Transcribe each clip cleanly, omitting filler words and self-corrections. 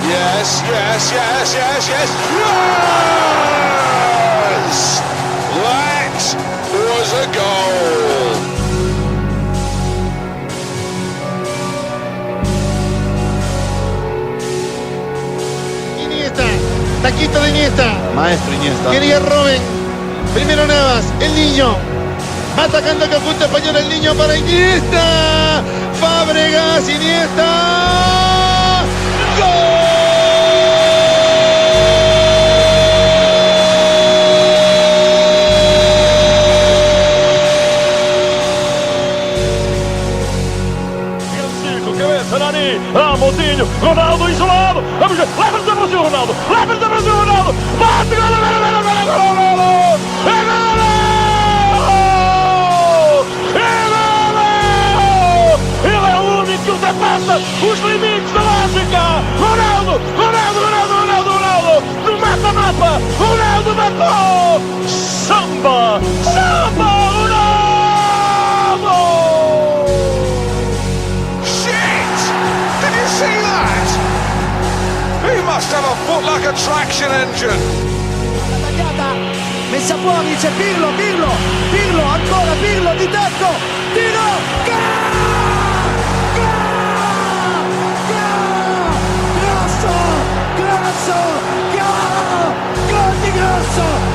Yes, yes, yes, yes, yes. Yes! That was a goal. Iniesta, taquito de Iniesta. Maestro Iniesta. Quería Robben. Primero Navas, el niño. Va atacando el conjunto español, el niño para Iniesta. Fábregas, Iniesta. ¡Gol! Nani, Moutinho, Ronaldo isolado, vamos ver, leva-se a Brasil, Ronaldo, leva-se a Brasil, Ronaldo, bate, gol, ele é o único que ultrapassa os limites da lógica, Ronaldo, no mata-mata, Ronaldo matou, samba, Ronaldo! See that? He must have a foot like a traction engine. Tagliata, messa fuori, c'è Pirlo, ancora Pirlo di tetto, tiro, gol di Grosso.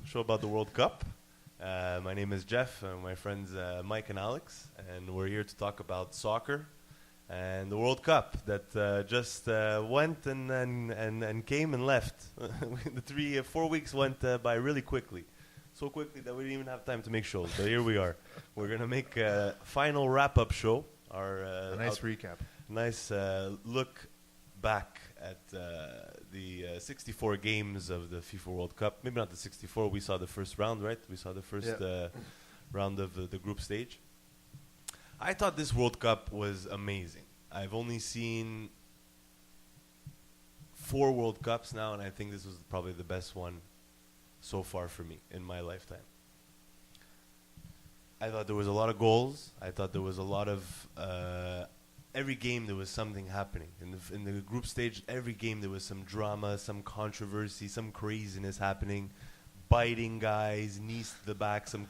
Show about the World Cup. My name is Jeff, and my friends Mike and Alex, and we're here to talk about soccer and the World Cup that just went and came and left. The 4 weeks went by really quickly, so quickly that we didn't even have time to make shows. But here we are. We're gonna make a final wrap-up show. A nice recap. Nice look back at the 64 games of the FIFA World Cup. Maybe not the 64. We saw the first round, right? We saw the first round of the group stage. I thought this World Cup was amazing. I've only seen 4 World Cups now, and I think this was probably the best one so far for me in my lifetime. I thought there was a lot of goals. I thought there was a lot of every game there was something happening. In the group stage, every game there was some drama, some controversy, some craziness happening, biting guys, knees to the back, some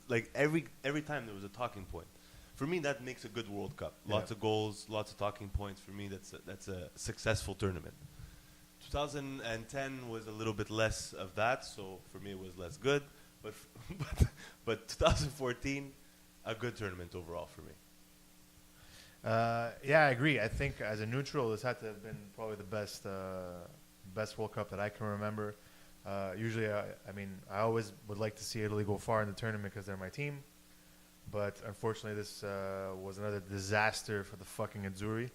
like every time there was a talking point. For me, that makes a good World Cup. Lots of goals, lots of talking points. For me, that's a successful tournament. 2010 was a little bit less of that, so for me it was less good. But 2014, a good tournament overall for me. Yeah, I agree. I think as a neutral, this had to have been probably the best World Cup that I can remember. Usually, I always would like to see Italy go far in the tournament because they're my team. But unfortunately, this was another disaster for the fucking Azzurri.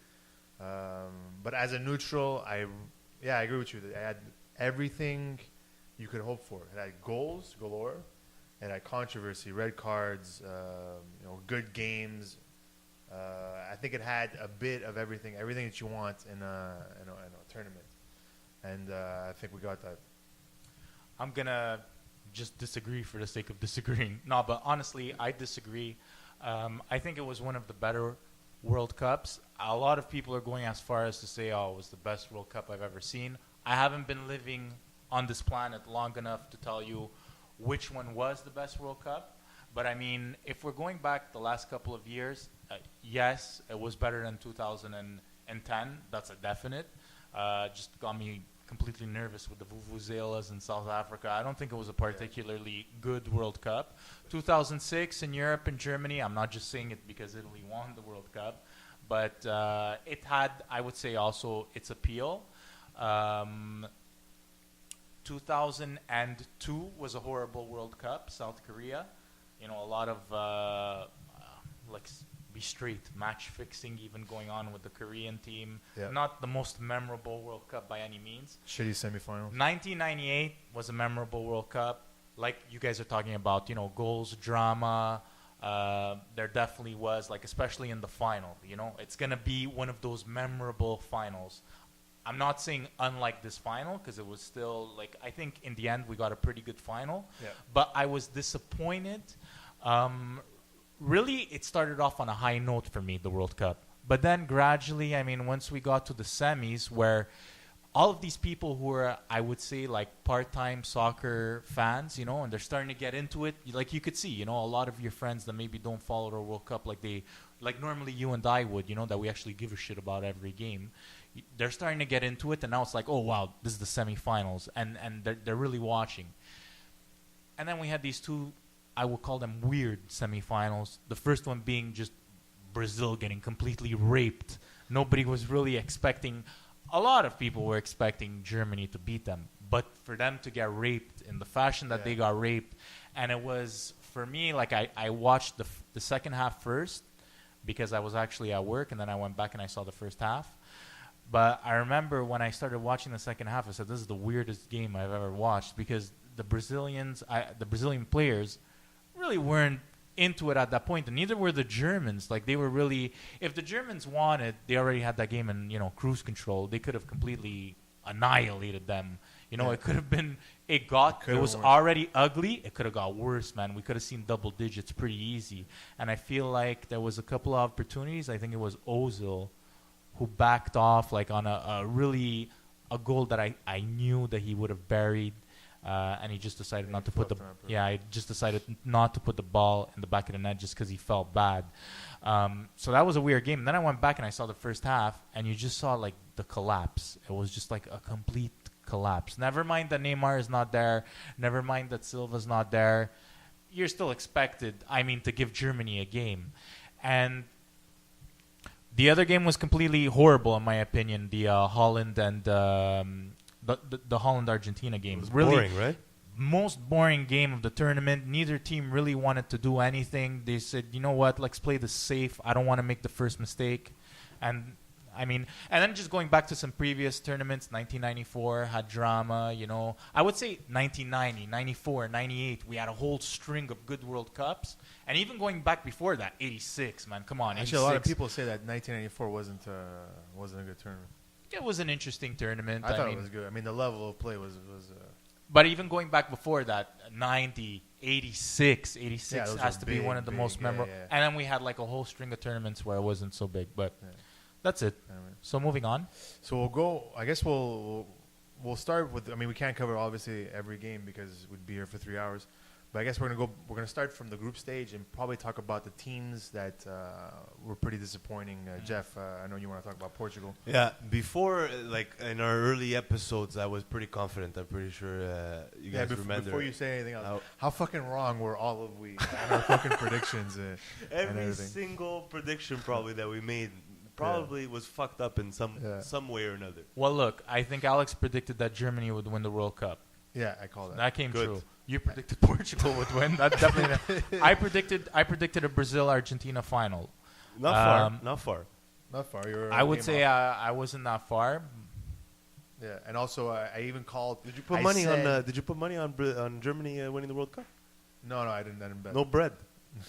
But as a neutral, I agree with you. That it had everything you could hope for. It had goals galore. It had controversy, red cards, good games. I think it had a bit of everything that you want in a tournament, and I think we got that. I'm gonna just disagree for the sake of disagreeing. No, but honestly, I disagree. I think it was one of the better World Cups. A lot of people are going as far as to say, "Oh, it was the best World Cup I've ever seen." I haven't been living on this planet long enough to tell you which one was the best World Cup. But I mean, if we're going back the last couple of years, yes, it was better than 2010. That's a definite. Just got me completely nervous with the vuvuzelas in South Africa. I don't think it was a particularly good World Cup. 2006 in Europe and Germany, I'm not just saying it because Italy won the World Cup, but it had, I would say, also its appeal. 2002 was a horrible World Cup, South Korea. A lot of be straight match fixing even going on with the Korean team. Yeah. Not the most memorable World Cup by any means. Shitty semifinals. 1998 was a memorable World Cup. Like you guys are talking about, goals, drama, there definitely was, like, especially in the final. You know, it's gonna be one of those memorable finals. I'm not saying unlike this final, because it was still, like, I think in the end we got a pretty good final. Yeah. But I was disappointed. Really, it started off on a high note for me, the World Cup. But then gradually, I mean, once we got to the semis, where all of these people who are, I would say, like, part-time soccer fans, you know, and they're starting to get into it. Like, you could see, you know, a lot of your friends that maybe don't follow the World Cup like normally you and I would, you know, that we actually give a shit about every game. They're starting to get into it, and now it's like, oh, wow, this is the semifinals, and they're really watching. And then we had these two, I would call them weird semifinals. The first one being just Brazil getting completely raped. Nobody was really expecting. A lot of people were expecting Germany to beat them, but for them to get raped in the fashion that they got raped, and it was, for me, like, I watched the second half first because I was actually at work, and then I went back and I saw the first half. But I remember when I started watching the second half, I said, this is the weirdest game I've ever watched, because the Brazilian players really weren't into it at that point, and neither were the Germans. Like, they were really, if the Germans wanted, they already had that game in, you know, cruise control. They could have completely annihilated them. You know, it could have been, it was already ugly. It could have got worse, man. We could have seen double digits pretty easy. And I feel like there was a couple of opportunities. I think it was Ozil who backed off, like, on a goal that I knew that he would have buried. And he just decided not to put the I just decided not to put the ball in the back of the net just because he felt bad. So that was a weird game. And then I went back and I saw the first half, and you just saw, like, the collapse. It was just like a complete collapse. Never mind that Neymar is not there. Never mind that Silva's not there. You're still expected, I mean, to give Germany a game. And the other game was completely horrible, in my opinion. The Holland and the Holland-Argentina game. It was really boring, right? Most boring game of the tournament. Neither team really wanted to do anything. They said, you know what, let's play this safe. I don't want to make the first mistake. And I mean, and then just going back to some previous tournaments, 1994 had drama, you know. I would say 1990, 94, 98, we had a whole string of good World Cups. And even going back before that, 86, man, come on. Actually, 86. a lot of people say that 1994 wasn't a good tournament. It was an interesting tournament. I thought it was good. I mean, the level of play was but even going back before that, 90, 86 those has were to be one of the big, most memorable. yeah. And then we had, like, a whole string of tournaments where it wasn't so big. But that's it. Anyway. So moving on. So we'll go. I guess we'll start with. I mean, we can't cover obviously every game because we'd be here for 3 hours. But I guess we're gonna start from the group stage and probably talk about the teams that were pretty disappointing. Jeff, I know you want to talk about Portugal. Yeah, before, like, in our early episodes, I was pretty confident. I'm pretty sure you guys remember. Before you say anything else, how fucking wrong were all of we on our fucking predictions? And Every everything. single prediction probably that we made probably was fucked up in some way or another. Well, look, I think Alex predicted that Germany would win the World Cup. Yeah, I call that. That came Good. true. You predicted Portugal would win. That definitely. I predicted a Brazil-Argentina final. Not far. Not far. Not far. You're I would say I wasn't that far. yeah, and also I even called. Did you put money on? Did you put money on Germany winning the World Cup? No, I didn't bet. No bread.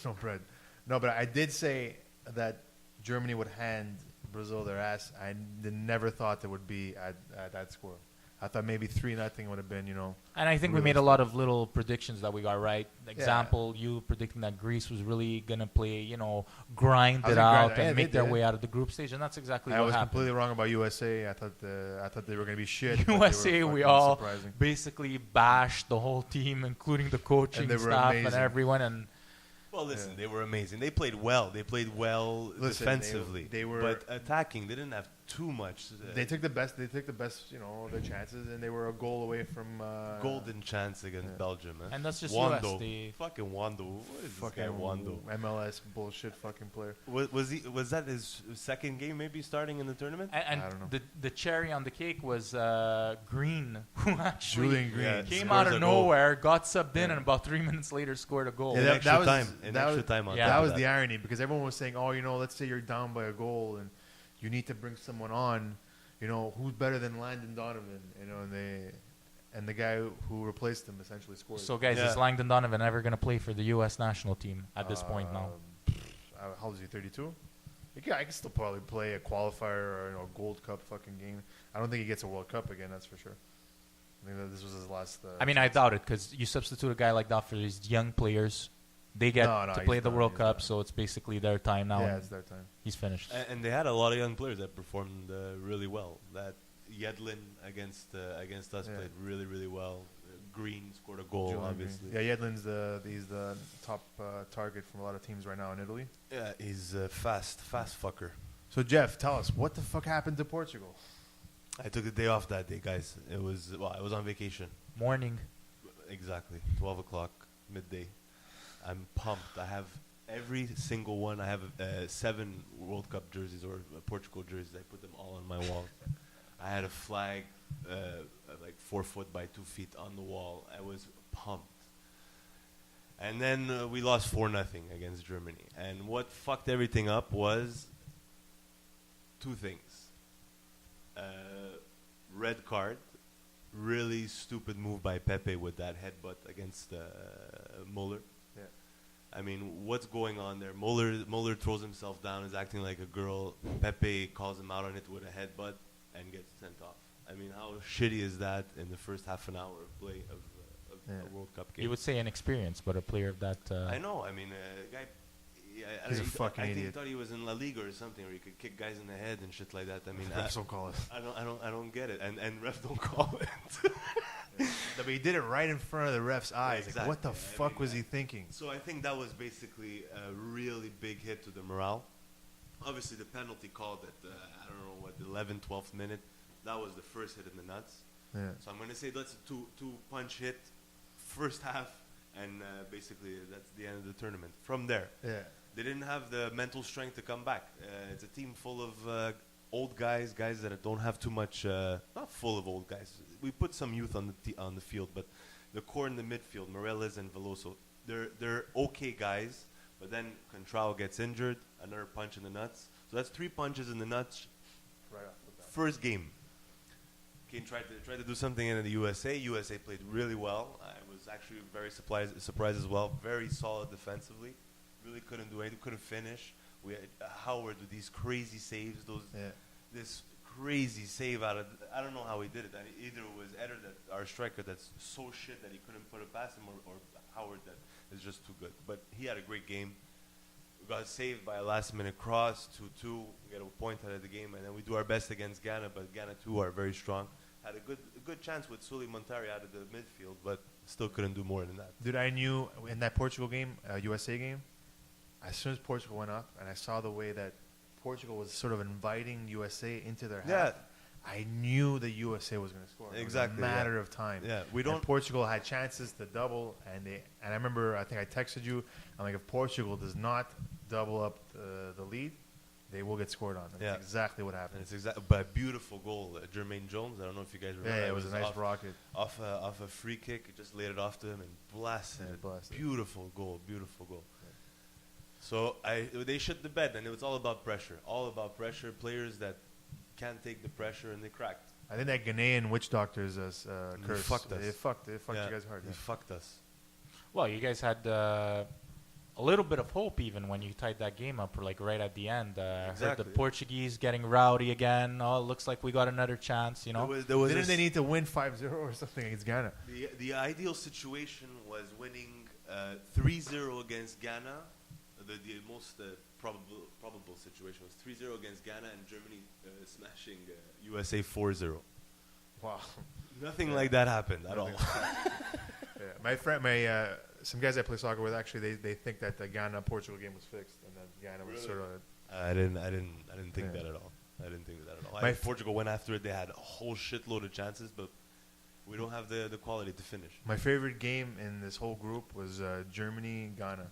No bread. No, but I did say that Germany would hand Brazil their ass. I never thought it would be at that score. I thought maybe 3-0 would have been, you know. And I think we made a lot of little predictions that we got right. Example, you predicting that Greece was really going to play, you know, grind it out and make their way out of the group stage. And that's exactly what happened. I was completely wrong about USA. I thought they were going to be shit. USA, we all basically bashed the whole team, including the coaching staff amazing. And everyone. And well, listen, they were amazing. They played well. They played well defensively. They were, but attacking, they didn't have too much. They took the best. They took the best. You know, their chances, and they were a goal away from golden chance against Belgium. Eh? And that's just Wando. US. Fucking Wando. What is fucking this guy Wando? MLS bullshit fucking player. Was that his second game? Maybe starting in the tournament. And I don't know. the cherry on the cake was Green, who actually Julian Green came out of nowhere, got subbed in, and about 3 minutes later scored a goal. Yeah, Extra time on that was the irony, because everyone was saying, oh, you know, let's say you're down by a goal and you need to bring someone on, you know, who's better than Landon Donovan, you know, and the guy who replaced him essentially scored. So, guys, Yeah. is Langdon Donovan ever going to play for the U.S. national team at this point now? How old is he? 32. I can still probably play a qualifier or Gold Cup fucking game. I don't think he gets a World Cup again. That's for sure. I think that this was his last. I mean, I doubt it because you substitute a guy like that for these young players. They get No, to he's play the done, World he's Cup, done. so it's basically their time now. Yeah, and it's their time. he's finished. And they had a lot of young players that performed really well. That Yedlin against us Yeah. played really, really well. Green scored a goal, Julian obviously. Green. Yeah, Yedlin's he's the top target from a lot of teams right now in Italy. Yeah, he's a fast fucker. So Jeff, tell us what the fuck happened to Portugal? I took the day off that day, guys. I was on vacation. Morning. Exactly, 12 o'clock, midday. I'm pumped. I have every single one. I have 7 World Cup jerseys or Portugal jerseys. I put them all on my wall. I had a flag like 4 foot by 2 feet on the wall. I was pumped. And then we lost 4-0 against Germany. And what fucked everything up was 2 things. Red card. Really stupid move by Pepe with that headbutt against Muller. Yeah. I mean, what's going on there? Muller throws himself down, is acting like a girl. Pepe calls him out on it with a headbutt and gets sent off. I mean, how shitty is that in the first half an hour of play of Yeah. a World Cup game? You would say inexperienced, but a player of that. I know. I mean, guy. Yeah, He's a fucking I think he idiot. thought he was in La Liga or something, where he could kick guys in the head and shit like that. I mean, Refs don't call it. I don't get it, and refs don't call it. But he did it right in front of the ref's eyes. exactly. Like, what the I fuck mean, was he thinking? So I think that was basically a really big hit to the morale. Obviously, the penalty called at I don't know what, the 11th, 12th minute. That was the first hit in the nuts. Yeah. So I'm going to say that's a two punch hit, first half, and basically that's the end of the tournament. From there, Yeah. they didn't have the mental strength to come back. It's a team full of old guys that don't have too much. Not full of old guys. We put some youth on the field, but the core in the midfield, Morelos and Veloso, they're okay guys. But then Contrao gets injured, another punch in the nuts. So that's 3 punches in the nuts. Right off the bat. First game. Kane tried to do something in the USA. USA played really well. I was actually very surprised as well. Very solid defensively. Really couldn't do anything. Couldn't finish. We had Howard with these crazy saves. This crazy save out of, I don't know how he did it. Either it was Eder, our striker, that's so shit that he couldn't put it past him, or Howard that is just too good. But he had a great game. We got saved by a last-minute cross, 2-2. We get a point out of the game, and then we do our best against Ghana, but Ghana too are very strong. Had a good chance with Sully Montari out of the midfield, but still couldn't do more than that. Dude, I knew in that Portugal game, USA game, as soon as Portugal went up, and I saw the way that Portugal was sort of inviting USA into their half, I knew the USA was going to score. Exactly, It was a matter of time. Yeah, And Portugal had chances to double, and I remember, I think I texted you, I'm like, if Portugal does not double up the lead, they will get scored on. That's exactly what happened. And it's exactly, but a beautiful goal. Jermaine Jones, I don't know if you guys remember. Yeah, it was a nice rocket. Off a free kick, it just laid it off to him and blasted it. Beautiful goal. So they shit the bed, and it was all about pressure. Players that can't take the pressure, and they cracked. I think that Ghanaian witch doctor's curse. fucked us. They fucked you guys hard. They fucked us. Well, you guys had a little bit of hope even when you tied that game up, like right at the end. Heard Exactly. the Portuguese getting rowdy again. Oh, it looks like we got another chance. You know. Didn't they need to win 5-0 or something against Ghana? The ideal situation was winning 3-0 against Ghana. The most probable situation was 3-0 against Ghana and Germany smashing USA 4-0. Wow. Nothing like that happened at all. Yeah. My friend, some guys I play soccer with, actually, they think that the Ghana-Portugal game was fixed, and that Ghana was sort of. I didn't think that at all. I didn't think that at all. Portugal went after it. They had a whole shitload of chances, but we don't have the quality to finish. My favorite game in this whole group was Germany-Ghana.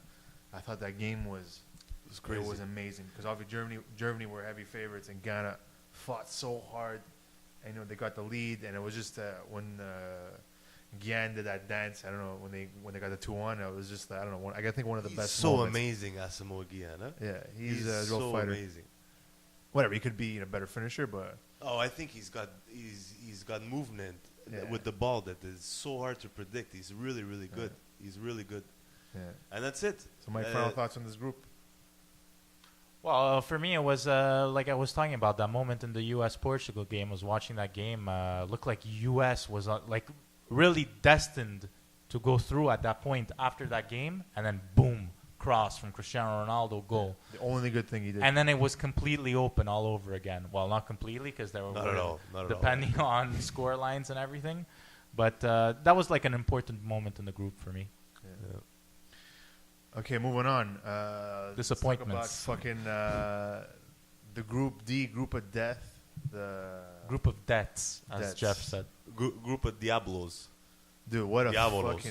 I thought that game was crazy. It was amazing because obviously Germany were heavy favorites, and Ghana fought so hard. And, they got the lead, and it was just when Gyan did that dance. I don't know when they got the 2-1. It was just I don't know. I think one of the best. So moments. amazing, Asamoah Gyan. Huh? Yeah, he's a real so fighter. amazing. Whatever, he could be a better finisher, but Oh, I think he's got movement Yeah. with the ball that is so hard to predict. He's really, really good. He's really good. yeah. And that's it. So my final thoughts on this group. Well, for me, it was like I was talking about that moment in the U.S.-Portugal game. I was watching that game. Looked like U.S. was like really destined to go through at that point after that game, and then boom, cross from Cristiano Ronaldo, goal. The only good thing he did. And then it was completely open all over again. Well, not completely because there were Not at all. Not at all. depending on score lines and everything. But that was like an important moment in the group for me. Okay, moving on. Disappointments. Let's talk about fucking the Group D, Group of Death. The Group of deaths, as Deaths. Jeff said. Group of Diablos. Dude, what a Diavolos.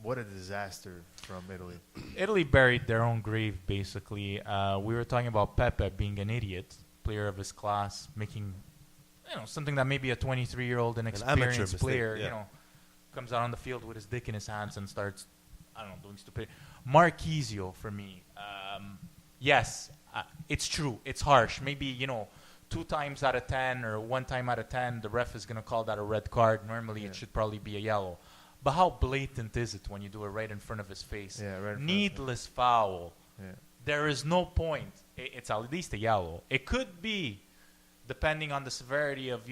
what a disaster from Italy. Italy buried their own grave, basically. We were talking about Pepe being an idiot, player of his class, making something that maybe a 23-year-old amateur inexperienced mistake, player, yeah. comes out on the field with his dick in his hands and starts, doing stupid. Marquisio, for me, yes, it's true. It's harsh. Maybe, 2 times out of 10 or 1 time out of 10, the ref is going to call that a red card. Normally, it should probably be a yellow. But how blatant is it when you do it right in front of his face? Yeah, right in front of his Needless foul. Yeah. There is no point. It's at least a yellow. It could be, depending on the severity of,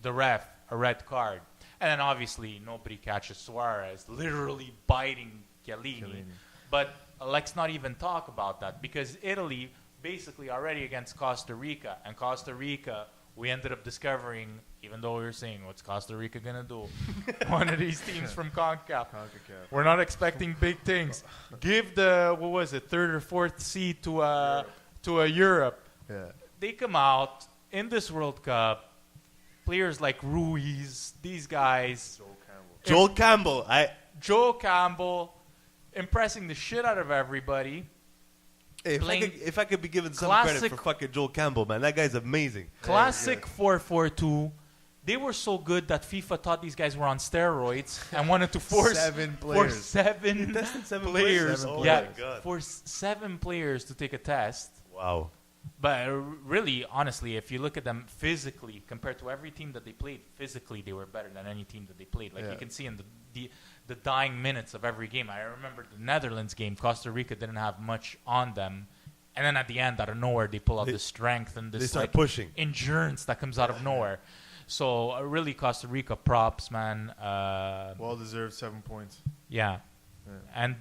the ref, a red card. And then obviously nobody catches Suarez literally biting Chiellini. But let's not even talk about that because Italy basically already against Costa Rica. And Costa Rica, we ended up discovering, even though we were saying, what's Costa Rica going to do? One of these teams from CONCACAF. We're not expecting big things. Give the, third or fourth seed to a Europe. Yeah. They come out in this World Cup, players like Ruiz, these guys, Joel Campbell. Joe Campbell, impressing the shit out of everybody. If I could be given some classic- credit for fucking Joel Campbell, man, that guy's amazing. Classic 4-4-2. They were so good that FIFA thought these guys were on steroids and wanted to force 7 for players. 7 tested 7 players. players? Oh yeah, my God. for 7 players to take a test. Wow. But really, honestly, if you look at them physically, compared to every team that they played, physically they were better than any team that they played. Like you can see in the dying minutes of every game. I remember the Netherlands game, Costa Rica didn't have much on them. And then at the end, out of nowhere, they pull out this strength and They this start pushing. endurance that comes out of nowhere. So really, Costa Rica props, man. Well deserved 7 points. Yeah. And,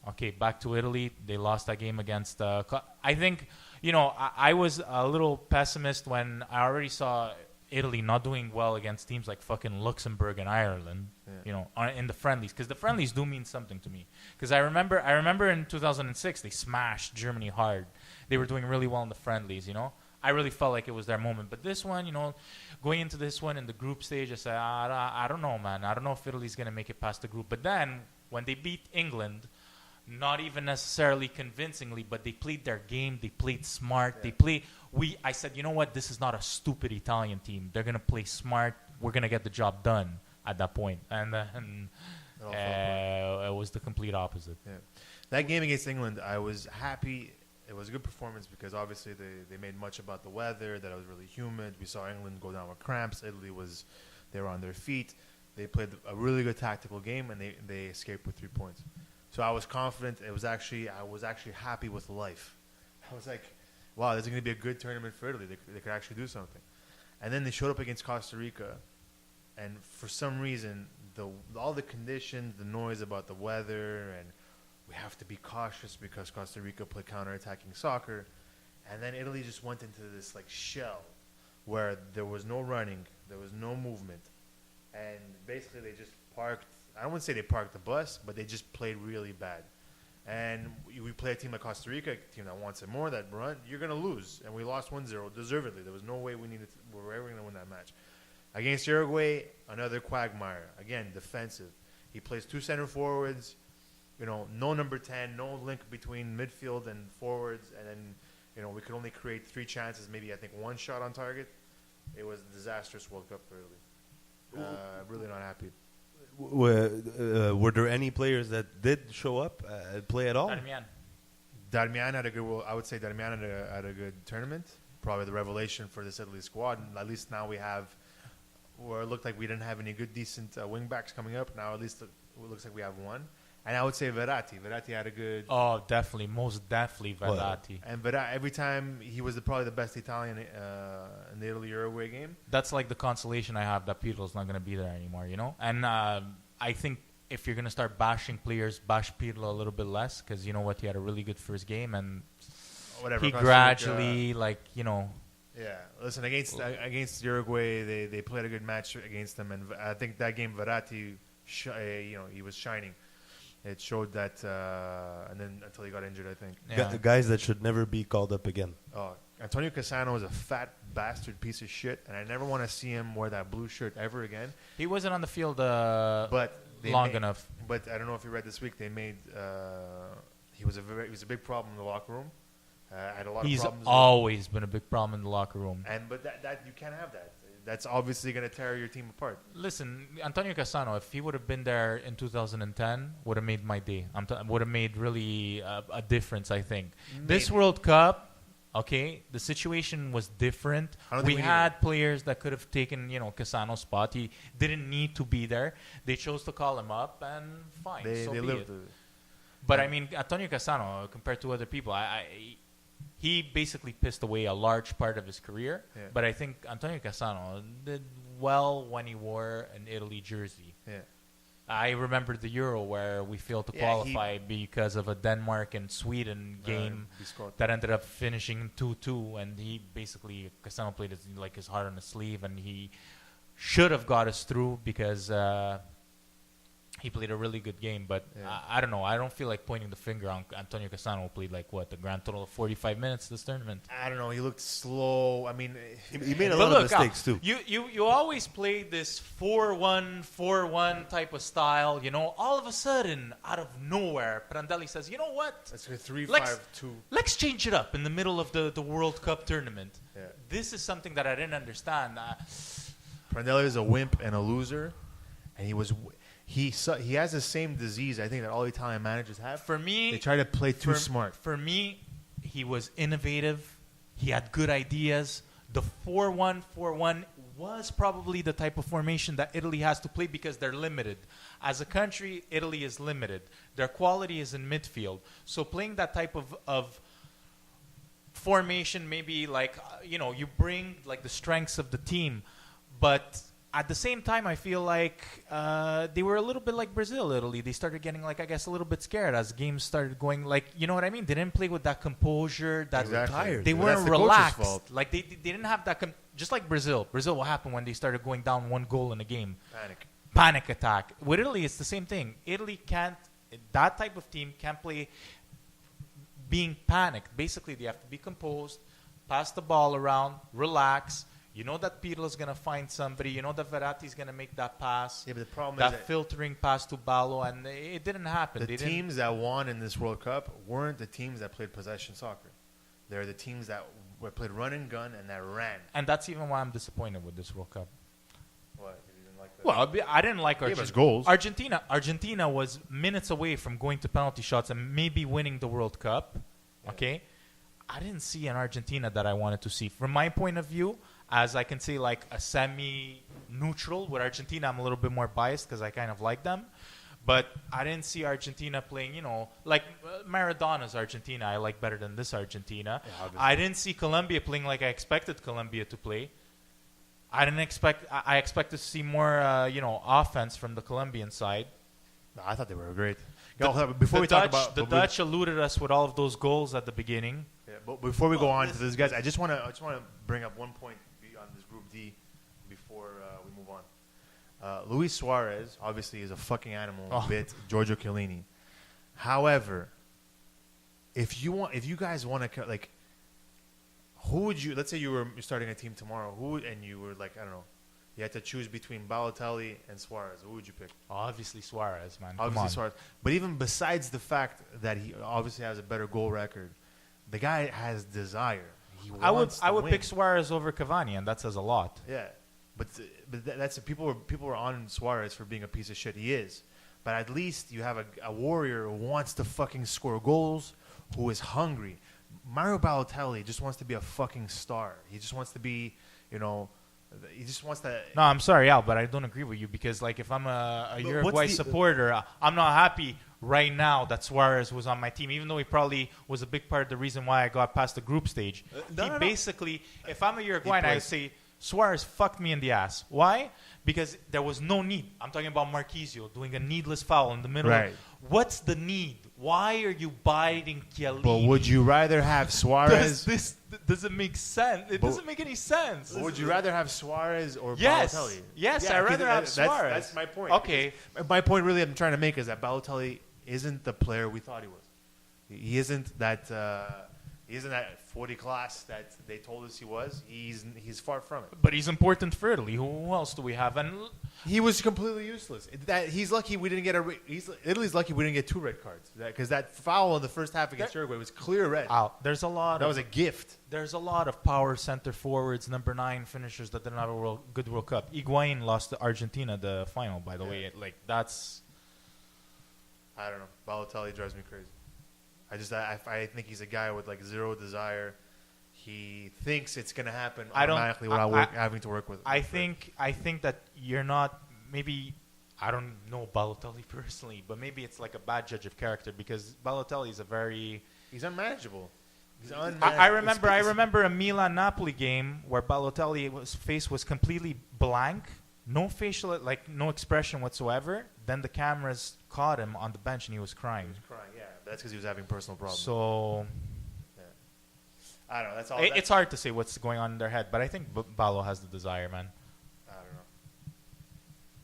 okay, back to Italy. They lost that game against... I think, I was a little pessimist when I already saw Italy not doing well against teams like fucking Luxembourg and Ireland, in the friendlies. Because the friendlies do mean something to me. Because I remember in 2006, they smashed Germany hard. They were doing really well in the friendlies, I really felt like it was their moment. But this one, going into this one in the group stage, I said, I don't know, man. I don't know if Italy's going to make it past the group. But then, when they beat England, not even necessarily convincingly, but they played their game. They played smart. I said, you know what? This is not a stupid Italian team. They're going to play smart. We're going to get the job done at that point. And then it was the complete opposite. Yeah. That game against England, I was happy. It was a good performance because obviously they made much about the weather, that it was really humid. We saw England go down with cramps. Italy they were on their feet. They played a really good tactical game, and they escaped with 3 points. So I was confident. I was actually happy with life. I was like, wow, this is going to be a good tournament for Italy. They could actually do something. And then they showed up against Costa Rica, and for some reason, all the conditions, the noise about the weather, and we have to be cautious because Costa Rica played counter-attacking soccer. And then Italy just went into this shell where there was no running, there was no movement. And basically they just parked. I don't want to say they parked the bus, but they just played really bad. And we play a team like Costa Rica, a team that wants it more, that run, you're going to lose. And we lost 1-0 deservedly. There was no way we were ever going to win that match. Against Uruguay, another quagmire. Again, defensive. He plays 2 center forwards, no number 10, no link between midfield and forwards. And then, we could only create 3 chances, maybe I think 1 shot on target. It was a disastrous World Cup for Italy. Really not happy. Were there any players that did show up and play at all? Darmian. Darmian had a good. I would say Darmian had a good tournament. probably the revelation for this Italy squad. And at least now we have, where it looked like we didn't have any good, decent wing backs coming up. Now at least it looks like we have one. And I would say Verratti. Verratti had a good. Oh, definitely, most definitely Verratti. And every time he was probably the best Italian in the Italy-Uruguay game. That's like the consolation I have that Pirlo's not going to be there anymore, you know? And I think if you're going to start bashing players, bash Pirlo a little bit less because, you know what, he had a really good first game and Whatever. he Costa gradually, Rica. Yeah, Listen, against Uruguay, they played a good match against them. And I think that game, Verratti, he was shining. It showed that, and then until he got injured, I think. Yeah. Guys that should never be called up again. Antonio Cassano is a fat bastard piece of shit, and I never want to see him wear that blue shirt ever again. He wasn't on the field But long enough. But I don't know if you read this week. They made he was a big problem in the locker room. Had a lot He's of problems. always been a big problem in the locker room. But that you can't have that. That's obviously going to tear your team apart. Listen, Antonio Cassano, if he would have been there in 2010, would have made my day. Would have made really a difference, I think. This World Cup, okay, the situation was different. I don't We think we had players that could have taken, Cassano's spot. He didn't need to be there. They chose to call him up, and fine. They so be lived it. it. But I mean, Antonio Cassano, compared to other people, he basically pissed away a large part of his career. Yeah. But I think Antonio Cassano did well when he wore an Italy jersey. Yeah. I remember the Euro where we failed to Yeah, qualify because of a Denmark and Sweden game he scored. that ended up finishing 2-2, and Cassano played his heart on his sleeve, and he should have got us through because he played a really good game. But Yeah. I don't know. I don't feel like pointing the finger on Antonio Cassano, who played the grand total of 45 minutes this tournament. I don't know. He looked slow. I mean, He made a But lot of look, mistakes too. You always play this 4-1, 4-1 type of style. All of a sudden, out of nowhere, Prandelli says, "You know what? that's a 3-5-2. Let's change it up in the middle of the World Cup tournament." Yeah. This is something that I didn't understand. Prandelli is a wimp and a loser, and he has the same disease I think that all Italian managers have. For me, They try to play too smart. For me, he was innovative. He had good ideas. The 4-1-4-1 was probably the type of formation that Italy has to play because they're limited. As a country, Italy is limited. Their quality is in midfield. So playing that type of formation, maybe you bring the strengths of the team, but at the same time, I feel like they were a little bit like Brazil, Italy. They started getting, a little bit scared as games started going, you know what I mean? They didn't play with that composure. That Exactly. tired. They But weren't that's the coach's relaxed. fault. They didn't have that. Just like Brazil. Brazil, what happened when they started going down 1 goal in a game? Panic attack. With Italy, it's the same thing. Italy can't. That type of team can't play being panicked. Basically, they have to be composed, pass the ball around, relax. You know that Pirlo's going to find somebody. You know that Verratti's going to make that pass. Yeah, but the problem that is that filtering pass to Ballo, and it didn't happen. the teams that won in this World Cup weren't the teams that played possession soccer. They're the teams that played run and gun and that ran. And that's even why I'm disappointed with this World Cup. What? You didn't like that? Well, I didn't like Gave us Argentina. goals. Argentina was minutes away from going to penalty shots and maybe winning the World Cup. Yeah. Okay, I didn't see an Argentina that I wanted to see. From my point of view, as I can say, a semi-neutral with Argentina, I'm a little bit more biased because I kind of like them. But I didn't see Argentina playing, Maradona's Argentina I like better than this Argentina. Yeah, obviously. I didn't see Colombia playing like I expected Colombia to play. I expected to see more, offense from the Colombian side. No, I thought they were great. The Dutch eluded us with all of those goals at the beginning. Yeah, but before we go on to this, guys, I just want to bring up one point on this Group D before we move on. Luis Suarez obviously is a fucking animal. Bit Giorgio Chiellini. However, if you guys want to who would you? Let's say you're starting a team tomorrow. And you were I don't know. You had to choose between Balotelli and Suarez. Who would you pick? Obviously Suarez, man. Obviously Come on. Suarez. But even besides the fact that he obviously has a better goal record, the guy has desire. I would win. pick Suarez over Cavani, and that says a lot. Yeah, but that's people were on Suarez for being a piece of shit. He is, but at least you have a warrior who wants to fucking score goals, who is hungry. Mario Balotelli just wants to be a fucking star. He just wants to be, he just wants to. No, I'm sorry, Al, but I don't agree with you because, like, if I'm a Uruguay supporter, I'm not happy right now that Suarez was on my team, even though he probably was a big part of the reason why I got past the group stage. Basically, if I'm a Uruguayan, I would say Suarez fucked me in the ass. Why? Because there was no need. I'm talking about Marquisio doing a needless foul in the middle. Right. What's the need? Why are you biting Chiellini? But would you rather have Suarez? Does it make sense? It doesn't make any sense. Would you rather have Suarez or Yes. Balotelli? Yes, I'd rather have Suarez. That's my point. Okay. Because my point really I'm trying to make is that Balotelli isn't the player we thought he was. He isn't that 40 class that they told us he was. He's far from it. But he's important for Italy. Who else do we have? And He was completely useless. He's lucky we didn't get Italy's lucky we didn't get 2 red cards because that foul in the first half against Uruguay was clear red. there's a lot. That was a gift. There's a lot of power center forwards, number 9 finishers that didn't have a good World Cup. Higuain lost to Argentina the final, by the way. Like that's. I don't know. Balotelli drives me crazy. I think he's a guy with like zero desire. He thinks it's going to happen automatically without having to work with it. I think that you're not. Maybe I don't know Balotelli personally, but maybe it's like a bad judge of character because Balotelli is a very. He's unmanageable. I remember a Milan Napoli game where Balotelli's face was completely blank, no facial, like no expression whatsoever. Then the cameras caught him on the bench and he was crying. Yeah, that's because he was having personal problems. So I don't know. That's all. It's hard to say what's going on in their head, but I think Balo has the desire, man. I don't know.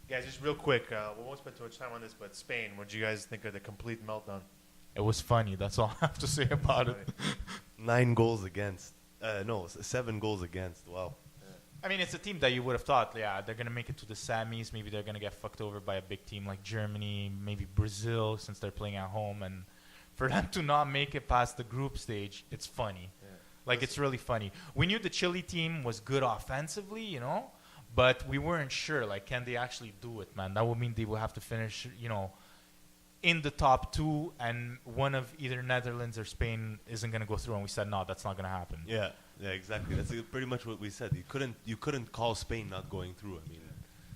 Guys, just real quick, we won't spend too much time on this, but Spain, what did you guys think of the complete meltdown? It was funny. That's all I have to say about it. 9 goals against. 7 goals against. Wow. I mean, it's a team that you would have thought, yeah, they're going to make it to the semis. Maybe they're going to get fucked over by a big team like Germany, maybe Brazil, since they're playing at home. And for them to not make it past the group stage, it's funny. Yeah. Like, it's really funny. We knew the Chile team was good offensively, but we weren't sure, like, can they actually do it, man? That would mean they will have to finish, in the top 2, and one of either Netherlands or Spain isn't going to go through. And we said, no, that's not going to happen. Yeah, exactly. That's pretty much what we said. You couldn't call Spain not going through. I mean,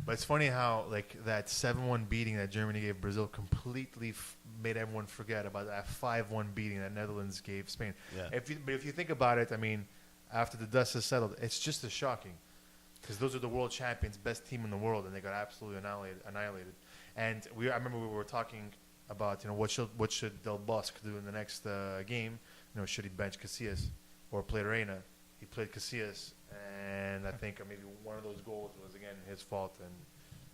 but it's funny how like that 7-1 beating that Germany gave Brazil completely made everyone forget about that 5-1 beating that Netherlands gave Spain. Yeah. But if you think about it, I mean, after the dust has settled, it's just as shocking because those are the world champions, best team in the world, and they got absolutely annihilated. And I remember we were talking about what should Del Bosque do in the next game? Should he bench Casillas or play Reina? He played Casillas, and I think maybe one of those goals was again his fault, and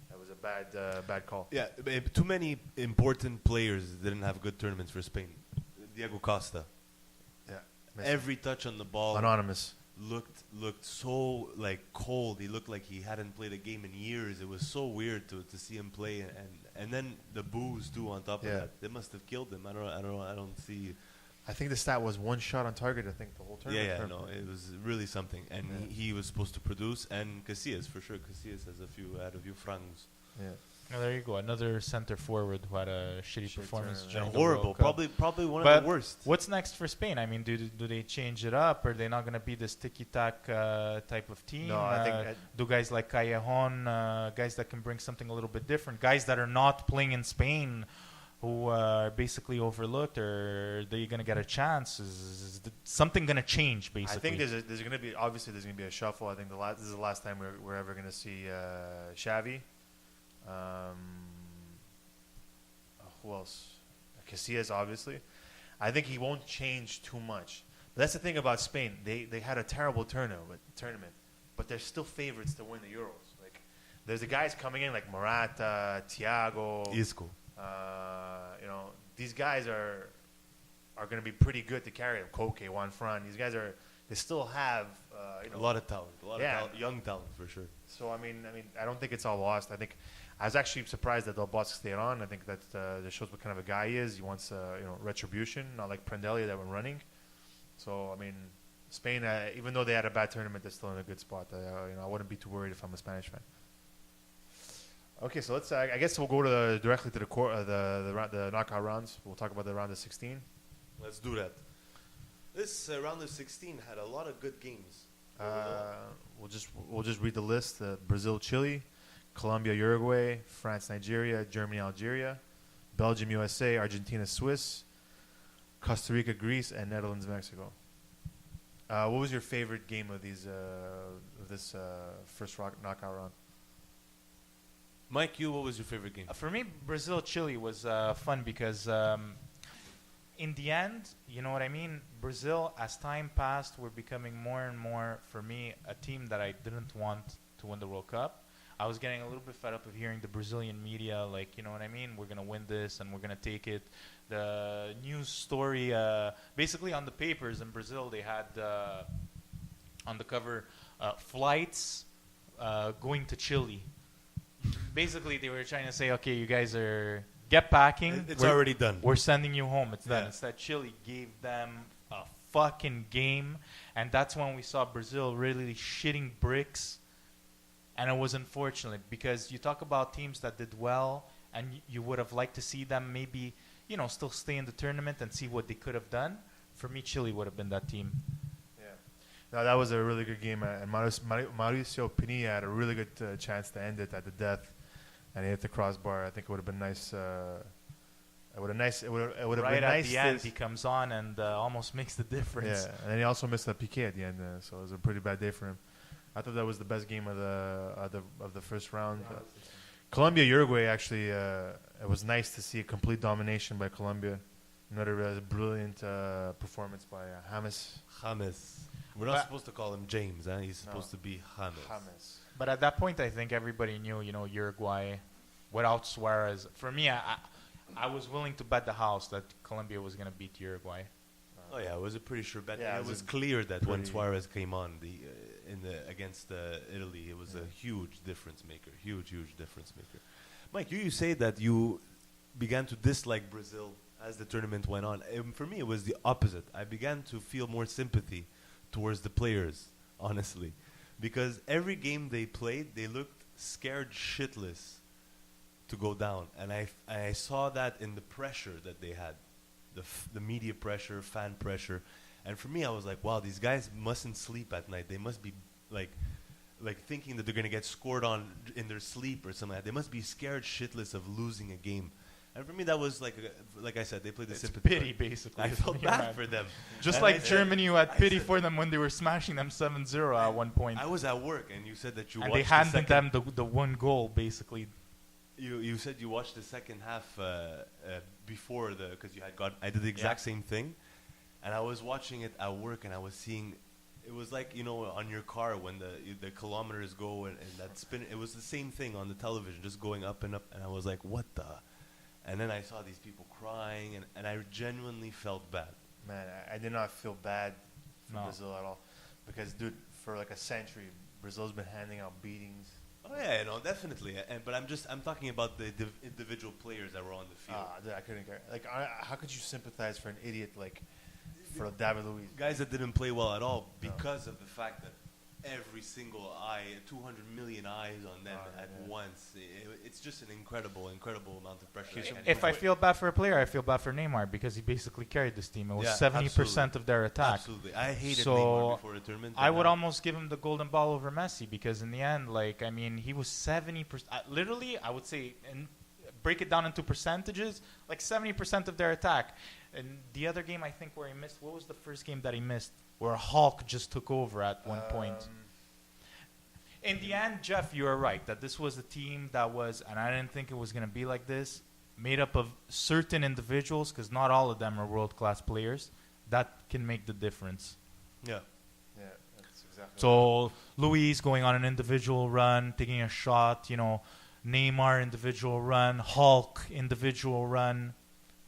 that was a bad call. Yeah, too many important players didn't have good tournaments for Spain. Diego Costa. Yeah, every touch on the ball. Anonymous. Looked so like cold. He looked like he hadn't played a game in years. It was so weird to see him play, and then the boos too on top of that. They must have killed him. I don't see. I think the stat was 1 shot on target. I think the whole tournament. Yeah, no, it was really something, and he was supposed to produce. And Casillas for sure. Casillas had a few frangos. Yeah. Oh, there you go. Another center forward who had a shitty performance. Horrible. Probably one of the worst. What's next for Spain? I mean, do they change it up? Or are they not going to be this tiki-tac type of team? No, I think do guys like Callejon, guys that can bring something a little bit different, guys that are not playing in Spain, who are basically overlooked, or are they going to get a chance? Is something going to change, basically? I think there's going to be a shuffle. I think this is the last time we're ever going to see Xavi. Who else? Casillas, obviously. I think he won't change too much. But that's the thing about Spain. They had a terrible tournament, but they're still favorites to win the Euros. Like, there's the guys coming in like Morata, Thiago, Isco. These guys are going to be pretty good to carry them. Koke, Juan Fran. These guys they still have a lot of talent, young talent for sure. So I mean, I don't think it's all lost. I was actually surprised that Del Bosque stayed on. I think that shows what kind of a guy he is. He wants retribution, not like Prandelli that went running. So I mean, Spain, even though they had a bad tournament, they're still in a good spot. I wouldn't be too worried if I'm a Spanish fan. Okay, so let's. I guess we'll go directly to the knockout rounds. We'll talk about the round of 16. Let's do that. This round of 16 had a lot of good games. We'll just read the list: Brazil, Chile, Colombia, Uruguay, France, Nigeria, Germany, Algeria, Belgium, USA, Argentina, Swiss, Costa Rica, Greece, and Netherlands, Mexico. What was your favorite game of this first knockout round? Mike, what was your favorite game? For me, Brazil-Chile was fun because in the end, you know what I mean? Brazil, as time passed, were becoming more and more, for me, a team that I didn't want to win the World Cup. I was getting a little bit fed up of hearing the Brazilian media, like, you know what I mean? We're going to win this and we're going to take it. The news story, basically on the papers in Brazil, they had on the cover flights going to Chile. Basically, they were trying to say, okay, you guys are get packing. It's already done. We're sending you home. It's done. Yeah. Instead, Chile gave them a fucking game, and that's when we saw Brazil really shitting bricks. And it was unfortunate because you talk about teams that did well, and you would have liked to see them maybe, you know, still stay in the tournament and see what they could have done. For me, Chile would have been that team. No, that was a really good game, and Mauricio Pinilla had a really good chance to end it at the death, and he hit the crossbar. I think it would have been nice. It would have been Right nice. at the end, he comes on and almost makes the difference. Yeah, and then he also missed a PK at the end, so it was a pretty bad day for him. I thought that was the best game of the first round. Colombia Uruguay actually, it was nice to see a complete domination by Colombia. Another brilliant performance by James. We're not supposed to call him James. He's supposed to be James. But at that point, I think everybody knew, you know, Uruguay, without Suarez. For me, I was willing to bet the house that Colombia was going to beat Uruguay. Oh yeah, it was a pretty sure bet. Yeah, And it was clear that when Suarez came on against Italy, it was a huge difference maker. Huge difference maker. Mike, you say that you began to dislike Brazil as the tournament went on. For me, it was the opposite. I began to feel more sympathy towards the players, honestly, because every game they played, they looked scared shitless to go down, and I saw that in the pressure that they had, the media pressure, fan pressure, and for me, I was like, wow, these guys mustn't sleep at night. They must be like thinking that they're gonna get scored on in their sleep or something like that. They must be scared shitless of losing a game. And for me, that was like I said, they played the sympathy Pity, card. basically. I felt bad for them. Just And like I said- Germany, you had pity said- for them when they were smashing them 7-0 at one point. I was at work, and you said that you And watched they handed the second. them the one goal, basically. You said you watched the second half before because you had got. I did the exact same thing, and I was watching it at work, and I was seeing. It was like, you know, on your car when the kilometers go and that spin. It was the same thing on the television, just going up and up, and I was like, what the? And then I saw these people crying, and I genuinely felt bad. Man, I did not feel bad for No. Brazil at all, because dude, for like a century, Brazil's been handing out beatings. Oh yeah, no, definitely. But I'm talking about the individual players that were on the field. Dude, I couldn't care. Like, how could you sympathize for an idiot like for David Luiz? Guys that didn't play well at all because of the fact that every single eye, 200 million eyes on them at once. It's just an incredible amount of pressure. If I feel bad for a player, I feel bad for Neymar because he basically carried this team. It was Yeah, 70% of their attack. Absolutely. I hated So, Neymar before the tournament. I and would now- almost give him the golden ball over Messi because in the end, like, I mean, he was 70%. Literally, I would say, and break it down into percentages, like 70% of their attack. And the other game, I think, where he missed, what was the first game that he missed? Where Hulk just took over at one point. In the end, Jeff, you are right that this was a team that was, and I didn't think it was going to be like this, made up of certain individuals, because not all of them are world-class players, that can make the difference. Yeah. Yeah, that's exactly. So Luis going on an individual run, taking a shot, you know, Neymar individual run, Hulk individual run,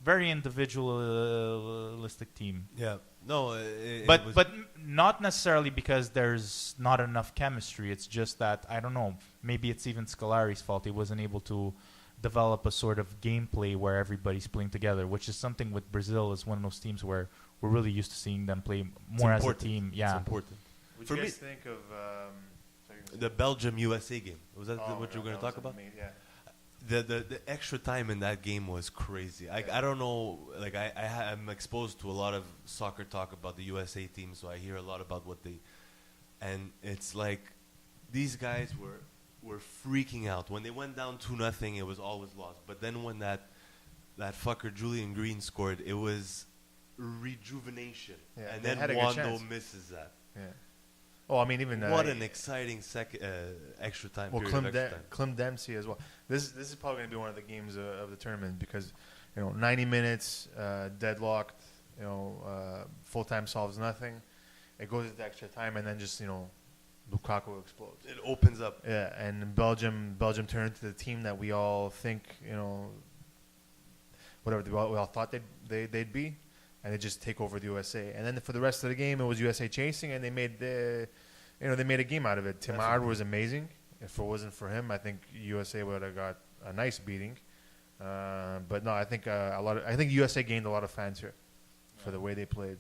very individualistic team. Yeah. No, it But was- not necessarily because there's not enough chemistry. It's just that, I don't know, maybe it's even Scolari's fault. He wasn't able to develop a sort of gameplay where everybody's playing together, which is something with Brazil is one of those teams where we're really used to seeing them play it's more as a important. team. It's Yeah. important. What For do you me, guys think of the Belgium USA game. Was that Oh what my you were God, going to that talk was about? amazing. Yeah. the extra time in that game was crazy. I don't know. Like I'm exposed to a lot of soccer talk about the USA team, so I hear a lot about what they. And it's like these guys were freaking out when they went down 2-0. It was always lost. But then when that fucker Julian Green scored, it was rejuvenation. Yeah, and they then had a good Wando chance. misses that. Yeah. Oh, I mean, even What an exciting extra time. well, period of extra time. Clem Dempsey as well. This is probably going to be one of the games of the tournament because 90 minutes deadlocked. Full time solves nothing. It goes into extra time, and then just Lukaku explodes. It opens up. Yeah, and Belgium turned into the team that we all think whatever we all thought they'd be, and they just take over the USA. And then for the rest of the game, it was USA chasing, and they made they made a game out of it. Timard was amazing. If it wasn't for him, I think USA would have got a nice beating. But no, I think I think USA gained a lot of fans here for the way they played.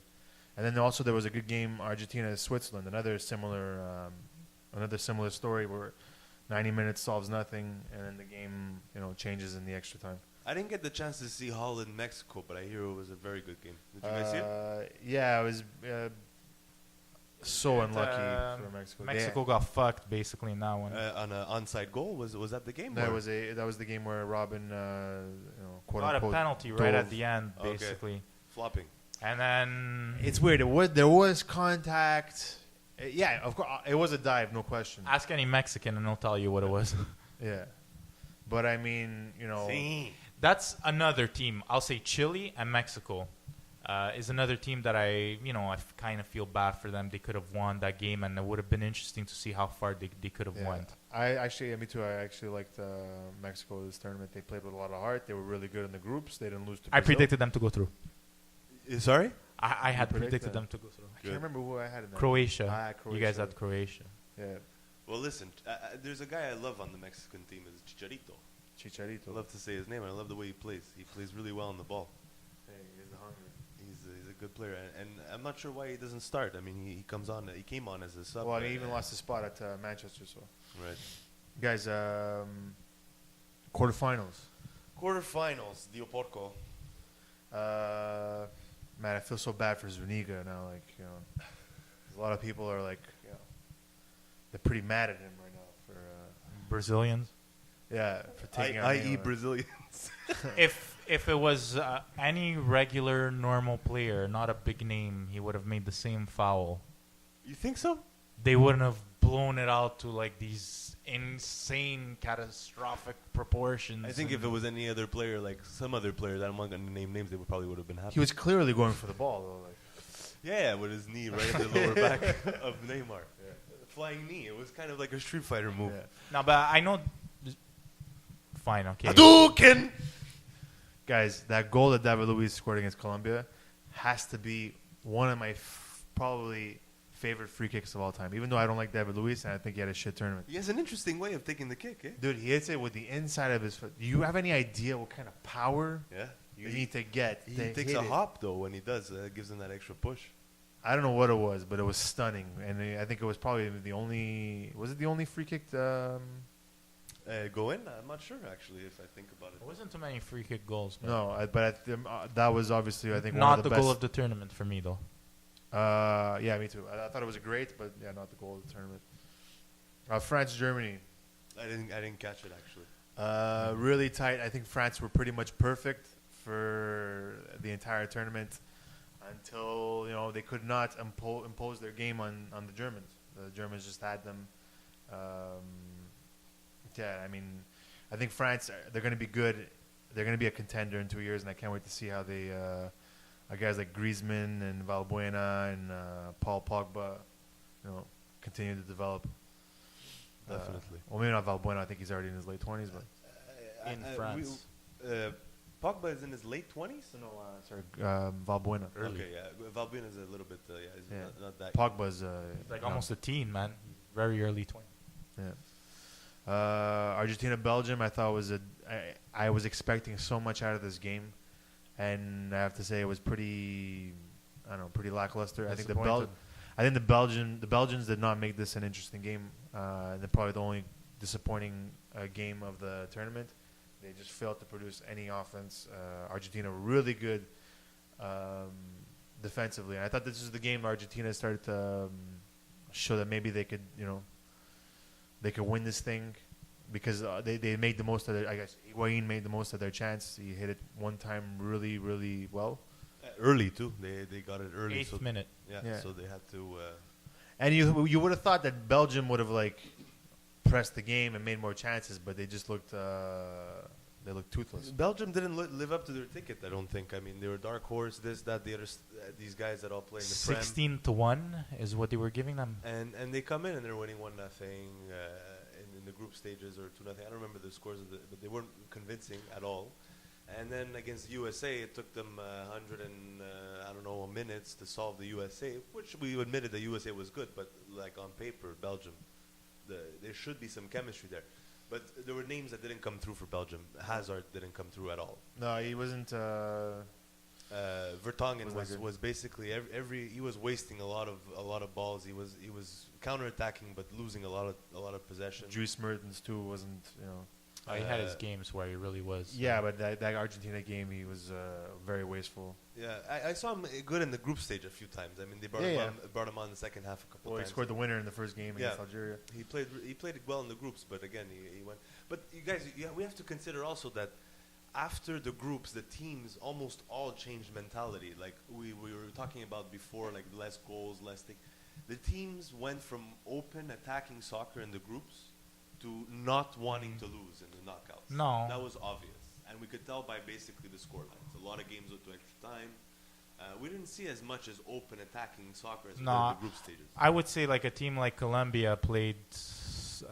And then also there was a good game, Argentina-Switzerland, another similar story where 90 minutes solves nothing, and then the game changes in the extra time. I didn't get the chance to see Holland, Mexico, but I hear it was a very good game. Did you guys see it? Yeah, it was so unlucky for Mexico. Mexico got fucked basically in that one. On an onside goal? Was that the game? That or- was the game where Robin, quote Got a unquote, penalty right at dove. the end, Okay. basically. flopping. And then It's weird. There was contact. Yeah, of course, it was a dive, no question. ask any Mexican and they'll tell you what it was. Yeah, but I mean, That's another team. I'll say Chile and Mexico is another team that I kind of feel bad for them. They could have won that game, and it would have been interesting to see how far they could have yeah. went. Me too. I actually liked Mexico this tournament. They played with a lot of heart. They were really good in the groups. They didn't lose to Brazil. I predicted them to go through. Sorry? I had predicted predicted them? them to go through. I can't remember who I had in there. Croatia. Croatia. You guys had Croatia. Yeah, Well, listen. There's a guy I love on the Mexican team. Is Chicharito. Chicharito. I love to say his name, and I love the way he plays. He plays really well on the ball. Hey, he's the hungry. He's a good player, and I'm not sure why he doesn't start. I mean, he comes on. He came on as a sub. Well, he even lost his spot at Manchester. So, Right. guys, quarterfinals. Quarterfinals. Dio Porco. Man, I feel so bad for Zuniga now. A lot of people are they're pretty mad at him right now for Brazilians. for taking out I.e. Neymar. Brazilians. If it was any regular normal player, not a big name, he would have made the same foul. You think so? They wouldn't have blown it out to like these insane, catastrophic proportions. I think if it was any other player, like some other players, I'm not going to name names, they probably would have been happy. He was clearly going for the ball though. Yeah, with his knee right in the lower back of Neymar. Flying knee. It was kind of like a Street Fighter move. No, but I know. Fine, okay. Hadouken! Guys, that goal that David Luiz scored against Colombia has to be one of my probably favorite free kicks of all time. Even though I don't like David Luiz, and I think he had a shit tournament. He has an interesting way of taking the kick, eh? Dude, he hits it with the inside of his foot. Do you have any idea what kind of power Yeah. you need to get? He to takes hit a it? hop, though, when he does. Gives him that extra push. I don't know what it was, but it was stunning. And I think it was probably the only... Was it the only free kick? Go in? I'm not sure, actually, if I think about it. There wasn't too many free kick goals. But No, that was obviously, I think, not one of the the goal best. of the tournament for me, though. Yeah, me too. I thought it was great, but yeah, not the goal of the tournament. France, Germany. I didn't catch it, actually. Really tight. I think France were pretty much perfect for the entire tournament until they could not impose their game on the Germans. The Germans just had them. Yeah, I mean, I think France, they're going to be good. They're going to be a contender in 2 years, and I can't wait to see how they, guys like Griezmann and Valbuena and Paul Pogba, continue to develop. Definitely. Well, maybe not Valbuena. I think he's already in his late 20s, but In France. Pogba is in his late 20s? sorry, Valbuena. Okay, yeah. Valbuena is a little bit, he's Yeah. not that. Pogba's Like almost a teen, man. Very early 20. Yeah. Argentina, Belgium. I thought was I was expecting so much out of this game, and I have to say it was pretty lackluster. I think the Belgians did not make this an interesting game. They're probably the only disappointing game of the tournament. They just failed to produce any offense. Argentina were really good defensively, and I thought this was the game Argentina started to show that maybe they could, they could win this thing because they made the most of their. I guess Higuain made the most of their chance. He hit it one time really, really well. Early too. They got it early. Eighth minute. Yeah. So they had to. And you would have thought that Belgium would have pressed the game and made more chances, but they just looked toothless. Belgium didn't live up to their ticket. I don't think. I mean, they were dark horse. This, that, the other. These guys that all play in the Prem. 16-1 is what they were giving them. And they come in and they're winning 1-0 in the group stages or 2-0. I don't remember the scores but they weren't convincing at all. And then against USA, it took them 100 minutes to solve the USA, which we admitted the USA was good, but on paper, Belgium, there should be some chemistry there. But there were names that didn't come through for Belgium. Hazard didn't come through at all. No, he wasn't. Vertonghen was basically he was wasting a lot of balls. He was counterattacking but losing a lot of possession. Dries Mertens too wasn't. He had his games where he really was. Yeah, but that Argentina game, he was very wasteful. Yeah, I saw him good in the group stage a few times. I mean, they brought him on in the second half a couple times. He scored the winner in the first game against Algeria. He played it well in the groups, but again, he went. But you guys, we have to consider also that after the groups, the teams almost all changed mentality. Like we were talking about before, like less goals, less thing. The teams went from open attacking soccer in the groups to not wanting to lose in the knockouts. No. That was obvious. And we could tell by basically the scorelines. A lot of games went to extra time. We didn't see as much as open attacking soccer as we did in the group stages. I would say a team like Colombia played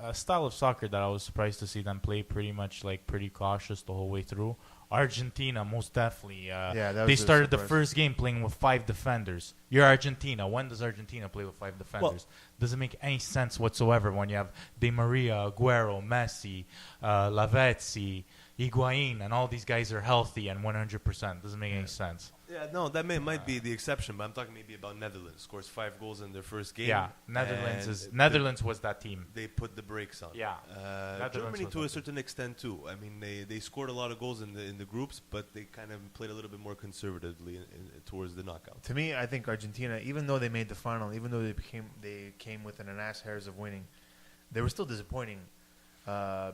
a style of soccer that I was surprised to see them play pretty much pretty cautious the whole way through. Argentina, most definitely. They started the first game playing with 5 defenders. You're Argentina. When does Argentina play with 5 defenders? Doesn't make any sense whatsoever when you have Di Maria, Aguero, Messi, Lavezzi, Higuain, and all these guys are healthy and 100%. Doesn't make any sense. Yeah, no, that might be the exception, but I'm talking maybe about Netherlands. Scores 5 goals in their first game. Yeah, Netherlands was that team. They put the brakes on. Yeah, Germany to a certain extent too. I mean, they scored a lot of goals in the groups, but they kind of played a little bit more conservatively towards the knockout. To me, I think Argentina, even though they made the final, even though they came within an ass hairs of winning, they were still disappointing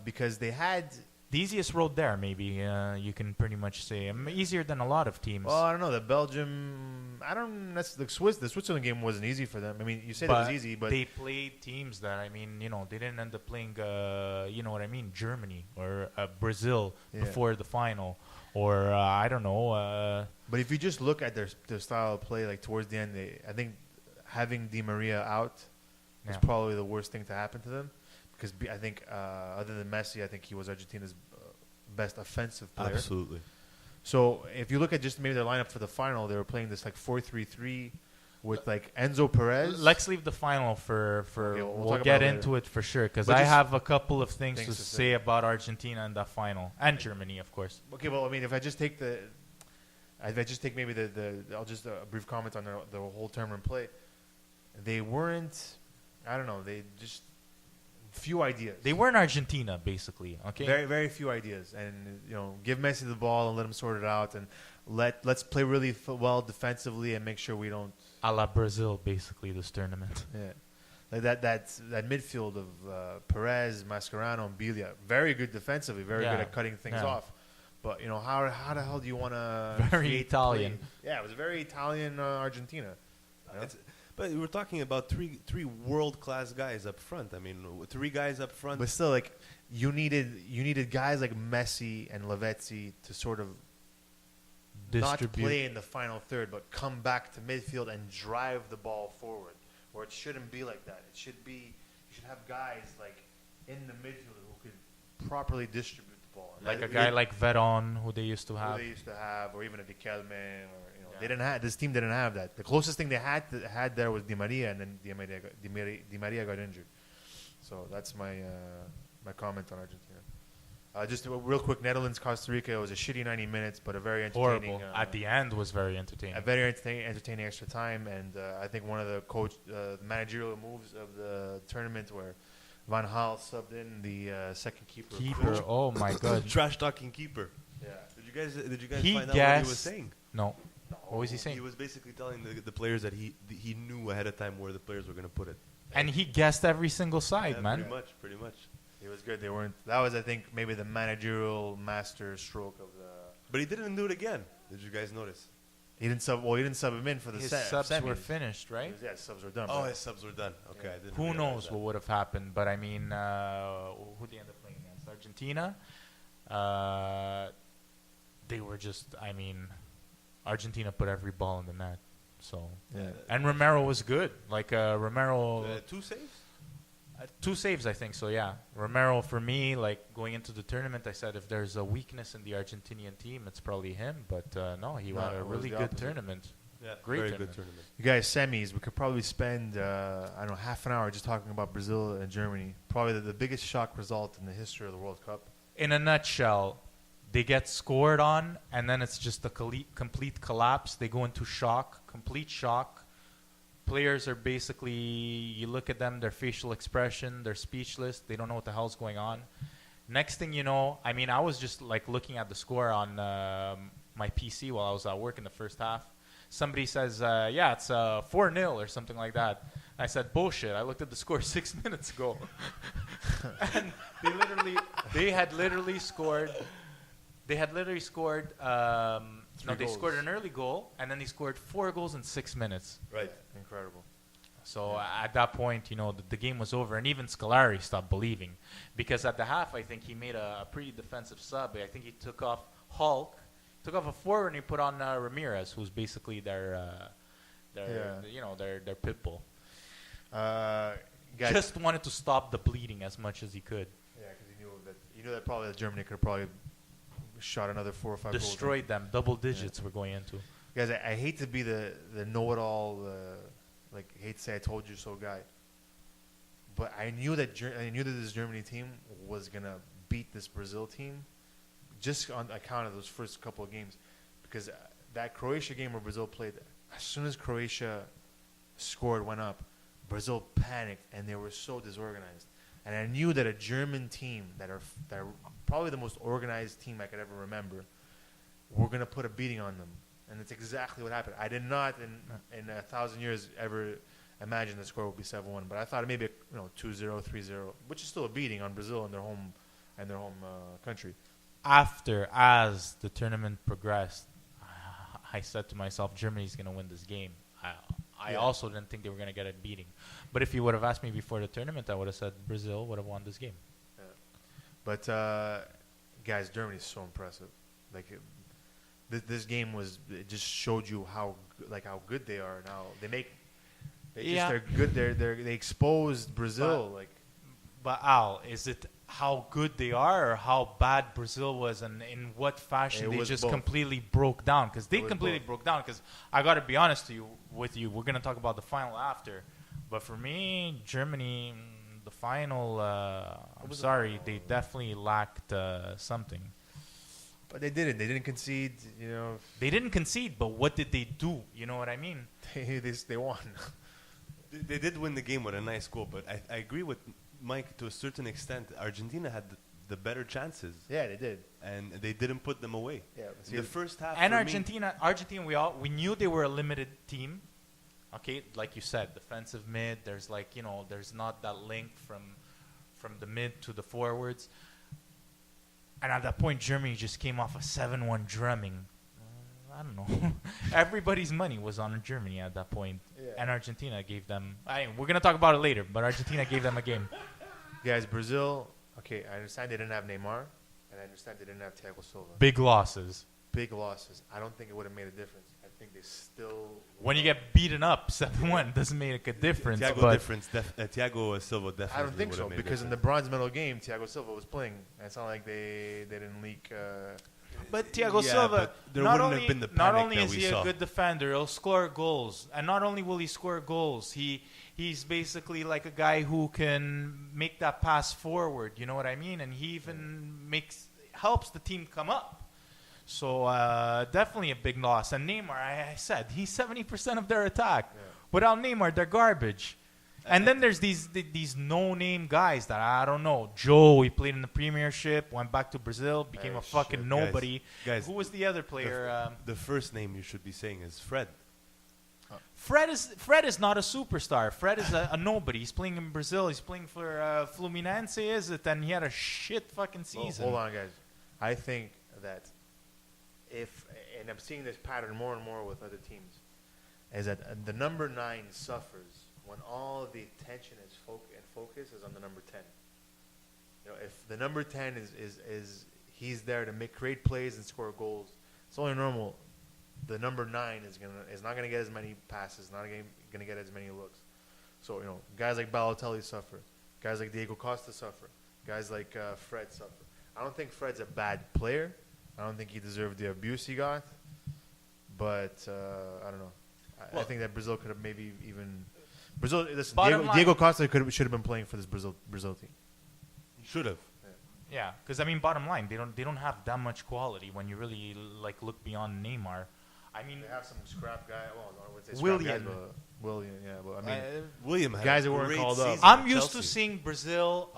because they had. The easiest road there, maybe you can pretty much say. Easier than a lot of teams. Well, I don't know. The Belgium, the Switzerland game wasn't easy for them. I mean, you said it was easy, but they played teams that they didn't end up playing. Germany or Brazil before the final, or I don't know. But if you just look at their style of play, towards the end, I think having Di Maria out was probably the worst thing to happen to them. Because I think, other than Messi, I think he was Argentina's best offensive player. Absolutely. So if you look at just maybe their lineup for the final, they were playing this 4-3-3 with Enzo Perez. Let's leave the final for Okay, we'll get into it for sure. Because I have a couple of things to say about Argentina in that final and Germany, of course. Okay, well, I mean, if I just take maybe I'll just a brief comment on the whole tournament play. They weren't. I don't know. They just. Few ideas. They weren't Argentina, basically. Okay. Very, very few ideas, and give Messi the ball and let him sort it out, and let's play really well defensively and make sure we don't. A la Brazil, basically, this tournament. Yeah, that midfield of Perez, Mascherano, and Biglia, very good defensively, very good at cutting things off. But how the hell do you want to? Very Italian. Yeah, it was very Italian Argentina. But we're talking about three world-class guys up front. I mean, 3 guys up front. But still, you needed guys like Messi and Lavezzi to sort of not play in the final third, but come back to midfield and drive the ball forward. Where it shouldn't be like that. You should have guys in the midfield who could properly distribute the ball. Like a guy like Veron, who they used to have. Or even a Riquelme, or they didn't have. This team didn't have that. The closest thing they had there was Di Maria, and then Di Maria got injured. So that's my comment on Argentina. Just real quick, Netherlands, Costa Rica. It was a shitty 90 minutes, but a very entertaining. Horrible. At the end was very entertaining. A very entertaining extra time, and I think one of the managerial moves of the tournament where Van Gaal subbed in the second keeper. Keeper. Oh my god. Trash talking keeper. Yeah. Did you guys He find out what he was guessed- saying? No. What was he He saying? was basically telling the players that he knew ahead of time where the players were going to put it. And he guessed every single side, Yeah, man. Pretty much. He was good. They weren't. That was, I think, maybe the managerial master stroke of the. But he didn't do it again. Did you guys notice? He didn't sub. Well, he didn't sub him in for the His semis. subs were finished, right? Yeah, subs were done. Oh, but- his subs were done. Okay, I didn't. Who realize knows that. what would have happened? But I mean, who they end up playing against? Argentina. They were just. I mean, Argentina put every ball in the net. So Yeah. and Romero was good. Like Romero, 2 saves? 2 saves, I think. So yeah, Romero for me, like going into the tournament, I said if there's a weakness in the Argentinian team, it's probably him. But no, he No, had a it was really the good opposite. tournament. Yeah, Great very tournament. good tournament. You guys, semis. We could probably spend I don't know half an hour just talking about Brazil and Germany. Probably the biggest shock result in the history of the World Cup. In a nutshell, they get scored on, and then it's just a complete collapse. They go into shock, complete shock. Players are basically, you look at them, their facial expression, they're speechless. They don't know what the hell's going on. Next thing you know, I mean, I was just like looking at the score on my PC while I was at work in the first half. Somebody says, yeah, it's 4-0 or something like that. I said, bullshit. I looked at the score 6 minutes ago. And they had literally scored. They had literally scored. They goals. scored an early goal, and then they scored 4 goals in 6 minutes. Right. Incredible. So at that point, you know, the game was over, and even Scolari stopped believing, because at the half, I think he made a pretty defensive sub. I think he took off Hulk, took off a forward, and he put on Ramirez, who's basically their pit bull. Guys, Just wanted to stop the bleeding as much as he could. yeah, because he knew that probably Germany could have probably shot another 4 or 5 goals. Destroyed them. Double digits we're going into. Guys, I hate to be the know-it-all, like hate to say I told you so guy, but I knew that this Germany team was gonna beat this Brazil team, just on account of those first couple of games, because that Croatia game where Brazil played, as soon as Croatia scored, went up, Brazil panicked and they were so disorganized, and I knew that a German team that are probably the most organized team I could ever remember, were gonna put a beating on them. And it's exactly what happened. I did not, in 1,000 years, ever imagine the score would be 7-1. But I thought maybe 2-0, 3-0, which is still a beating on Brazil in their home country. As the tournament progressed, I said to myself, Germany's going to win this game. I also didn't think they were going to get a beating. But if you would have asked me before the tournament, I would have said Brazil would have won this game. Yeah. But guys, Germany is so impressive. Like this game it just showed you how good they are now. They're good. They exposed Brazil. But Al, is it how good they are or how bad Brazil was, and in what fashion It they was just both. completely broke down? Because they It was completely both. broke down. Because I got to be honest with you, we're going to talk about the final after. But for me, Germany, the final, I'm sorry, they definitely lacked something. But they didn't. They didn't concede. They didn't concede, but what did they do? You know what I mean? They won. They did win the game with a nice goal, but I agree with Mike to a certain extent. Argentina had the better chances, Yeah, they did. and they didn't put them away. Yeah, The first half. And for me- Argentina, we knew they were a limited team. Okay, like you said, defensive mid. There's there's not that link from the mid to the forwards. And at that point, Germany just came off a 7-1 drumming. I don't know. Everybody's money was on Germany at that point. Yeah. And Argentina gave them. We're gonna talk about it later, but Argentina gave them a game. Guys, Brazil. Okay, I understand they didn't have Neymar, and I understand they didn't have Thiago Silva. Big losses. Big losses. I don't think it would have made a difference. I think they still. When you get beaten up 7-1, doesn't make a difference. Thiago Silva definitely. I don't think would so have made a because in the difference. bronze medal game, Thiago Silva was playing. And it's not like they didn't leak. But Thiago Yeah, Silva, but there not wouldn't only, have been the not panic only that is we he saw. a good defender, he'll score goals. And not only will he score goals, he's basically like a guy who can make that pass forward. You know what I mean? And he even helps the team come up. So definitely a big loss. And Neymar, I said, he's 70% of their attack. Yeah. Without Neymar, they're garbage. And then there's these no-name guys that I don't know. Joe, he played in the Premiership, went back to Brazil, became a fucking shit, nobody. guys, Who was the other player? The first name you should be saying is Fred. Fred is not a superstar. Fred is a nobody. He's playing in Brazil. He's playing for Fluminense, is it? And he had a shit fucking Well, season. hold on, guys. I think that and I'm seeing this pattern more and more with other teams, is that the number 9 suffers when all the attention and focus is on the number 10. You know, if the number 10 is he's there to create plays and score goals, it's only normal. The number 9 is not gonna get as many passes, not gonna get as many looks. So guys like Balotelli suffer, guys like Diego Costa suffer, guys like Fred suffer. I don't think Fred's a bad player. I don't think he deserved the abuse he got. But I don't know. I think that Brazil could have maybe even Brazil. Listen, Diego Costa should have been playing for this Brazil team. Should have. Yeah, because I mean, bottom line, they don't have that much quality when you really look beyond Neymar. I mean, They have some scrap guy. Well, I wouldn't say scrap William. guys, but William, yeah. But I mean, William had guys a that weren't great called up. season I'm at used to Chelsea. seeing Brazil,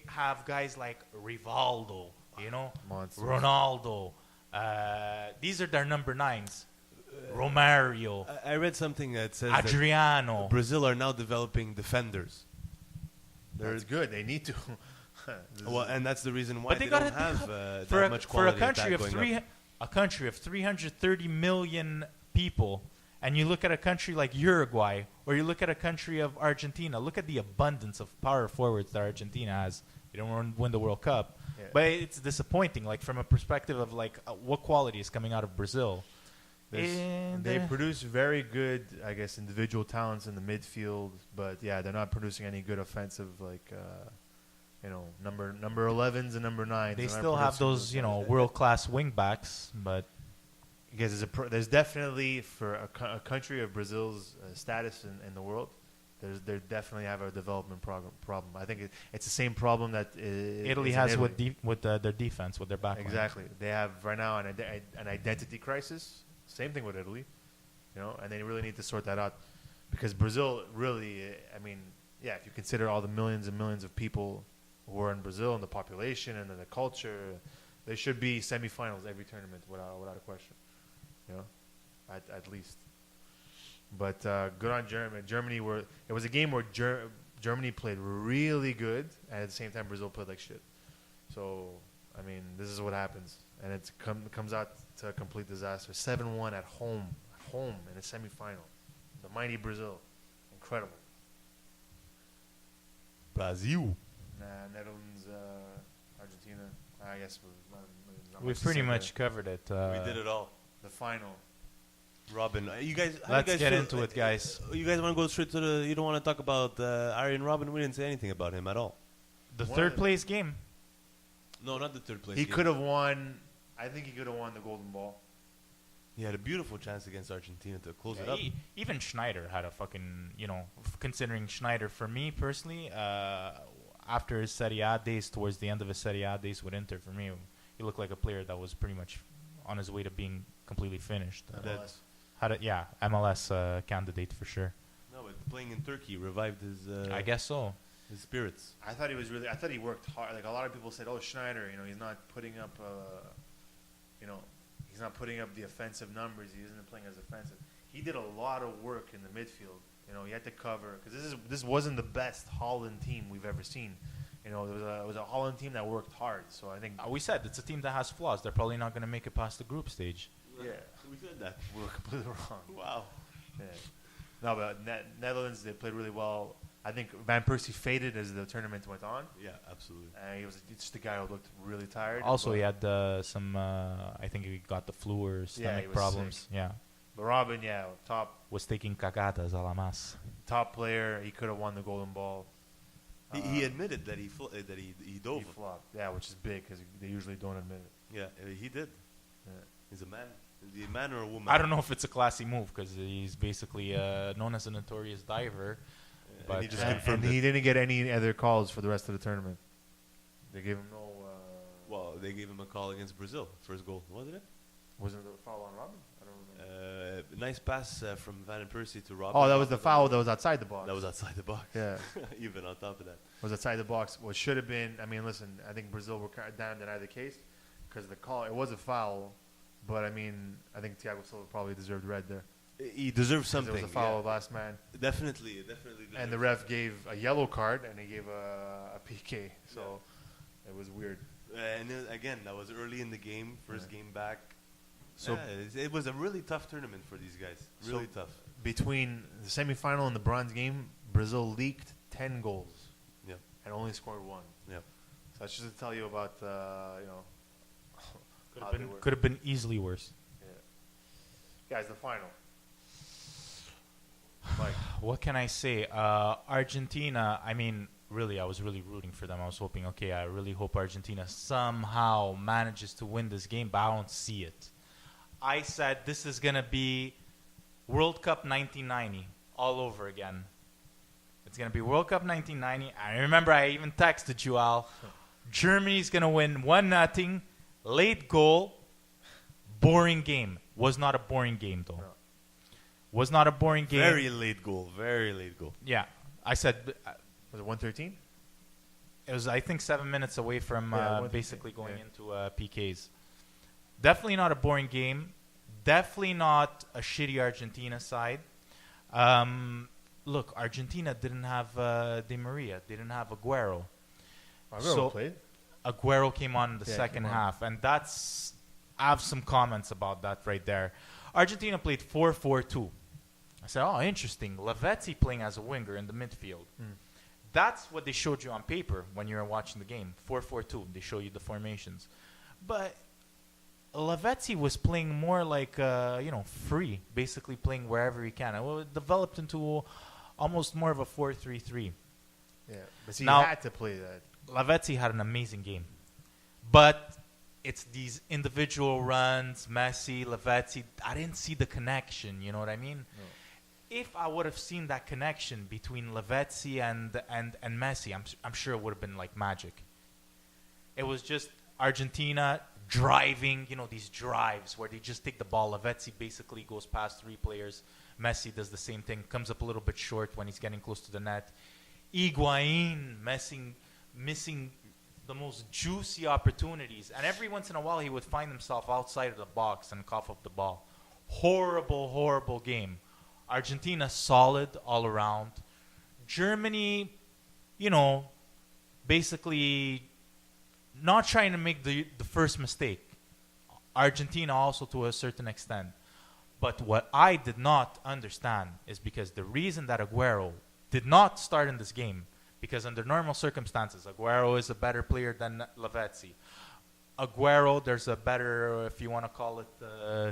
have guys like Rivaldo, Monsters. Ronaldo. These are their number 9s. Romario, I read something that says that Adriano. Brazil are now developing defenders. That's good. They need to. Well, and that's the reason why But they they don't gotta have for that a, much for a quality. country of a country of 330 million people, and you look at a country like Uruguay, or you look at a country of Argentina. Look at the abundance of power forwards that Argentina has. They don't win the World Cup, Yeah. but it's disappointing. Like from a perspective of what quality is coming out of Brazil. And, They produce very good, I guess, individual talents in the midfield, but yeah, they're not producing any good offensive number 11s and number 9s. They still have those, world class wing backs, but Because there's definitely for a country of Brazil's status in the world, they definitely have a development problem. I think it's the same problem that Italy is in has Italy. with their defense, with their back line. Exactly. They have right now an identity crisis. Same thing with Italy, and they really need to sort that out because Brazil really, if you consider all the millions and millions of people who are in Brazil and the population and then the culture, they should be semifinals every tournament without a question, at least. But good on Germany. It was a game where Germany played really good, and at the same time Brazil played like shit. So this is what happens, and it comes out to a complete disaster. 7-1 at home in a semifinal. The mighty Brazil, incredible. Brazil. Netherlands, Argentina. I guess not We've much to pretty say much covered it. We did it all. there. The final. Robin, you guys. how Let's you guys get feel? into it, guys. You guys want to go straight to the? You don't want to talk about Arjen Robin? We didn't say anything about him at all. The What? third place game. No, not the third place. He game. could have won. I think he could have won the Golden Ball. He had a beautiful chance against Argentina to close it up. Even Schneider had a fucking, considering Schneider, for me personally, after his Serie A days, towards the end of his Serie A days with Inter, for me, he looked like a player that was pretty much on his way to being completely finished. MLS. MLS candidate for sure. No, but playing in Turkey revived his. I guess so. His spirits. I thought he worked hard. Like a lot of people said, "Oh, Schneider, he's not putting up, he's not putting up the offensive numbers. He isn't playing as offensive." He did a lot of work in the midfield. He had to cover because this wasn't the best Holland team we've ever seen. It was a Holland team that worked hard. So I think We said it's a team that has flaws. They're probably not going to make it past the group stage. yeah, We said that. we were completely wrong. Wow. Yeah. No, but Netherlands, they played really well. I think Van Persie faded as the tournament went on. Yeah, absolutely. He was just a guy who looked really tired. Also, but, he had some, I think he got the flu or he stomach was problems. sick. Yeah. But Robin, Was taking cagadas a la mas. top player. He could have won the Golden Ball. He admitted that he dove. He flopped. Yeah, which is big because they usually don't admit it. Yeah, he did. Yeah. He's a man. Is he a man or a woman? I don't know if it's a classy move because he's basically known as a notorious diver. And he But just And confirmed he it. didn't get any other calls for the rest of the tournament. They gave him no. Well, they gave him a call against Brazil. First goal, wasn't it? Wasn't it a foul on Robin? I don't remember. Nice pass from Van Persie to Robert. Oh, that was the foul that was outside the box. That was outside the box. Yeah. Even on top of that. Was outside the box. What should have been, I mean, listen, I think Brazil were down in either case because the call, it was a foul, but I mean, I think Thiago Silva probably deserved red there. He deserves 'Cause something. It was a foul of last man. Definitely. And the ref gave a yellow card and he gave a PK. So it was weird. And then, again, that was early in the game, first game back. So it was a really tough tournament for these guys. Really tough. Between the semifinal and the bronze game, Brazil leaked 10 goals. Yeah. And only scored 1. Yeah. So that's just to tell you about, how they were. Could have been easily worse. Guys, the final. Mike. What can I say? Argentina, I mean, really, I was really rooting for them. I was hoping, okay, I really hope Argentina somehow manages to win this game, but I don't see it. I said this is going to be World Cup 1990 all over again. It's going to be World Cup 1990. I remember I even texted you, Al. Germany's going to win 1-0, late goal, boring game. Was not a boring game, though. No. Was not a boring game. Very late goal. Yeah. I said Was it 113? it was, I think, 7 minutes away from Yeah, 113, basically going yeah. into PKs. Definitely not a boring game. Definitely not a shitty Argentina side. Look, Argentina didn't have Di Maria, didn't have Aguero. Aguero played. Aguero came on in the Yeah, second came on. half, and I have some comments about that right there. Argentina played 4-4-2. I said, oh, interesting. Lavezzi playing as a winger in the midfield. That's what they showed you on paper when you were watching the game. 4-4-2. They show you the formations. But Lavezzi was playing more like, free, basically playing wherever he can. It developed into almost more of a 4-3-3. Yeah. But see, Now- you had to play that. Lavezzi had an amazing game. But it's these individual runs, Messi, Lavezzi. I didn't see the connection, you know what I mean? No. If I would have seen that connection between Lavezzi and Messi, I'm sure it would have been like magic. It was just Argentina driving, these drives where they just take the ball. Lavezzi basically goes past 3 players. Messi does the same thing, comes up a little bit short when he's getting close to the net. Higuain missing the most juicy opportunities. And every once in a while, he would find himself outside of the box and cough up the ball. Horrible, horrible game. Argentina, solid all around. Germany, basically not trying to make the first mistake. Argentina also to a certain extent. But what I did not understand is because the reason that Aguero did not start in this game, because under normal circumstances, Aguero is a better player than Lavezzi. Aguero, there's a better, if you want to call it,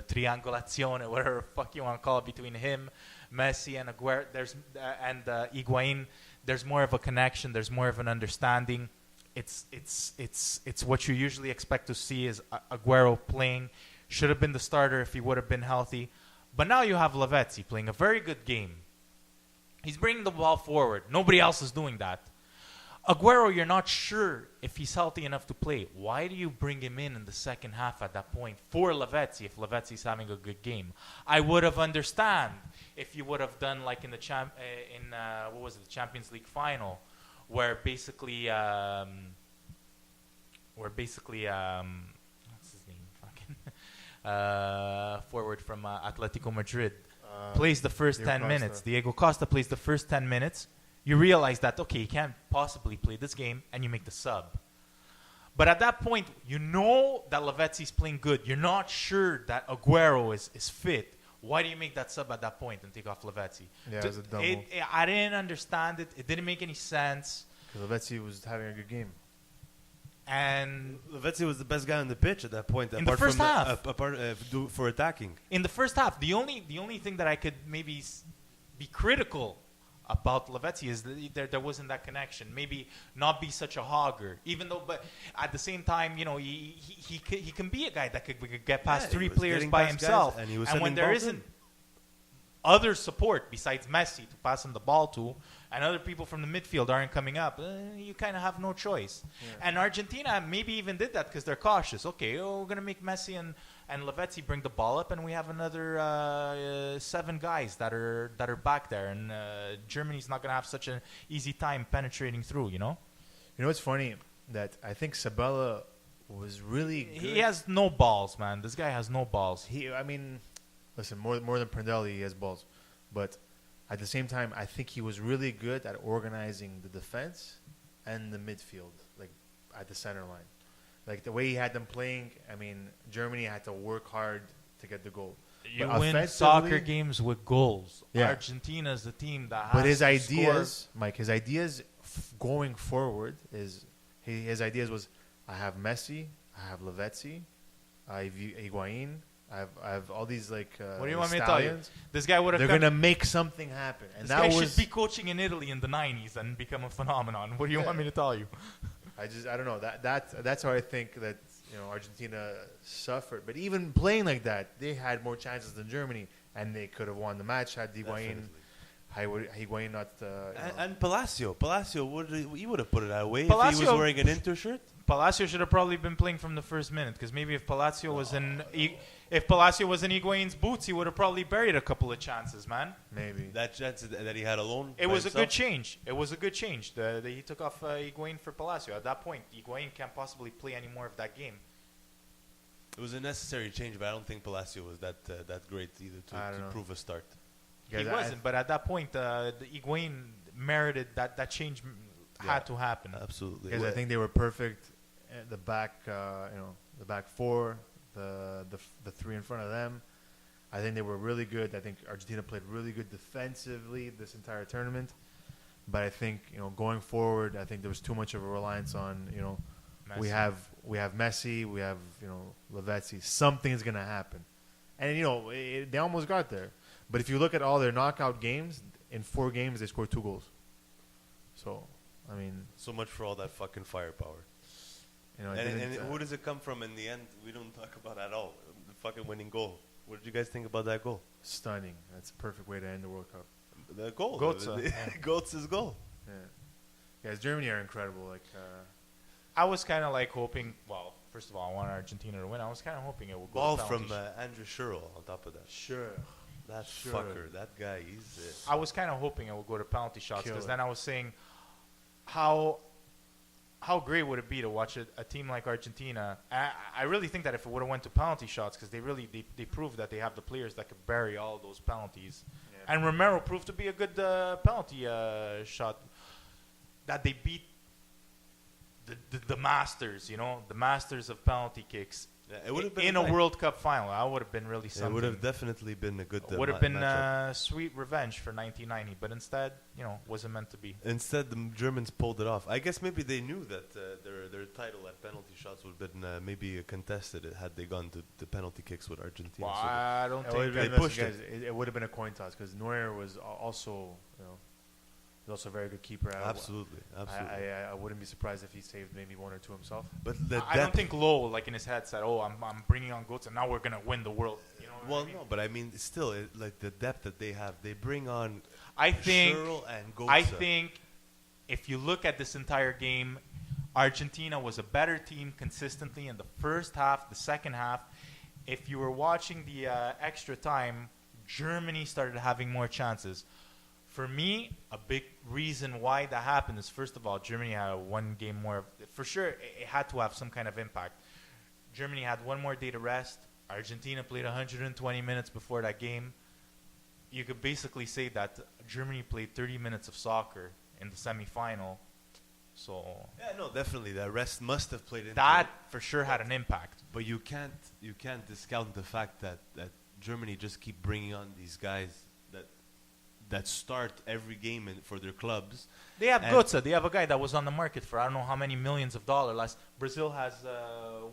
triangolazione, whatever the fuck you want to call it, between him, Messi, and Aguero. And Higuain. There's more of a connection. There's more of an understanding. It's what you usually expect to see is Aguero playing. Should have been the starter if he would have been healthy. But now you have Lavezzi playing a very good game. He's bringing the ball forward. Nobody else is doing that. Aguero, you're not sure if he's healthy enough to play. Why do you bring him in the second half at that point for Lavezzi if Lavezzi's having a good game? I would have understand if you would have done like in the the Champions League final, where basically what's his name? Fucking forward from Atletico Madrid plays the first Diego 10 Costa. minutes. Diego Costa plays the first 10 minutes. You realize that, okay, he can't possibly play this game, and you make the sub. But at that point, you know that Lavezzi's playing good. You're not sure that Aguero is fit. Why do you make that sub at that point and take off Lavezzi? Yeah, it was a double. I didn't understand it. It didn't make any sense. Because Lavezzi was having a good game. And Lavezzi was the best guy on the pitch at that point. In the first half. For attacking. in the first half, the only thing that I could maybe be critical about Lavezzi is that there wasn't that connection. Maybe not be such a hogger, even though. But at the same time, he can be a guy that could get past Yeah, he 3 was players getting by past guys, himself. and he was when sending there balls isn't, in. other support besides Messi to pass him the ball to, and other people from the midfield aren't coming up, you kind of have no choice. And Argentina maybe even did that because they're cautious. Okay, we're going to make Messi and Lavezzi bring the ball up, and we have another 7 guys that are back there, and Germany's not going to have such an easy time penetrating through, You know what's funny? That I think Sabella was really good. He has no balls, man. This guy has no balls. Listen, more than Prandelli, he has balls. But at the same time, I think he was really good at organizing the defense and the midfield, like at the center line. Like the way he had them playing, Germany had to work hard to get the goal. You But win offensively- soccer games with goals. Yeah. Argentina is the team that has But his to ideas, Mike, going forward his ideas was, I have Messi, I have Lavezzi, I have Higuain, I have all these What do you want me to tell you? stallions. This guy would have They're come. gonna make something happen, and This that guy was should be coaching in Italy in the 90s and become a phenomenon. What do you want me to tell you? I don't know. That's how I think that Argentina suffered. But even playing like that, they had more chances than Germany, and they could have won the match had Higuain not. And Palacio, he would have put it away if he Palacio- was wearing an Inter shirt. Palacio should have probably been playing from the first minute because maybe if Palacio was in Higuain's boots, he would have probably buried a couple of chances, man. Maybe. That chance that he had alone. It by was a himself. good change. It was a good change. He took off Higuain for Palacio. At that point, Higuain can't possibly play any more of that game. It was a necessary change, but I don't think Palacio was that great either I to don't know. prove a start. Guys, He wasn't, but at that point, the Higuain merited that change had to happen. Absolutely. Because I think they were perfect. At the back, the back four, the 3 in front of them. I think they were really good. I think Argentina played really good defensively this entire tournament. But I think going forward, I think there was too much of a reliance on we Messi. have Messi, we have Lavezzi. Something is gonna happen, and they almost got there. But if you look at all their knockout games, in 4 games they scored 2 goals. So so much for all that fucking firepower. it And didn't, who does it come from in the end? We don't talk about at all. The fucking winning goal. What did you guys think about that goal? stunning. That's a perfect way to end the World Cup. The goal. Götze. Götze's goal. Yeah, guys, Germany are incredible. Like, I was kind of like hoping. Well, first of all, I wanted Argentina to win. I was kind of hoping it would go Ball to from penalties. Andrew Sherrill on top of that. sure. That Sure. fucker. That guy. He's. I was kind of hoping it would go to penalty shots because Killer. then I was saying, how great would it be to watch a team like Argentina? I really think that if it would have went to penalty shots, because they proved that they have the players that could bury all those penalties, and Romero proved to be a good penalty shot. That they beat the masters, the masters of penalty kicks. Yeah, it would have been in a World Cup final. That would have been really something. It would have definitely been a good. Would have been matchup. sweet revenge for 1990, but instead, wasn't meant to be. Instead, the Germans pulled it off. I guess maybe they knew that their title at penalty shots would have been maybe contested had they gone to penalty kicks with Argentina. Well, So I don't It would think have they been, pushed guys, it would have been a coin toss because Neuer was also, was also a very good keeper. absolutely. I wouldn't be surprised if he saved maybe 1 or 2 himself. But the I don't depth- think Lowe, like in his head, said, "Oh, I'm bringing on Götze, and now we're gonna win the world." You know what Well, I mean? no, but I mean, still, like the depth that they have, they bring on I think Sherrill and Götze. I think if you look at this entire game, Argentina was a better team consistently in the first half. The second half, if you were watching the extra time, Germany started having more chances. For me, a big reason why that happened is, first of all, Germany had 1 game more. For sure, it had to have some kind of impact. Germany had 1 more day to rest. Argentina played 120 minutes before that game. You could basically say that Germany played 30 minutes of soccer in the semifinal. So Yeah, no, definitely. That rest must have played into that it. for sure had an impact. But you can't discount the fact that Germany just keep bringing on these guys that start every game for their clubs. They have And- Götze. They have a guy that was on the market for I don't know how many millions of dollars. Brazil has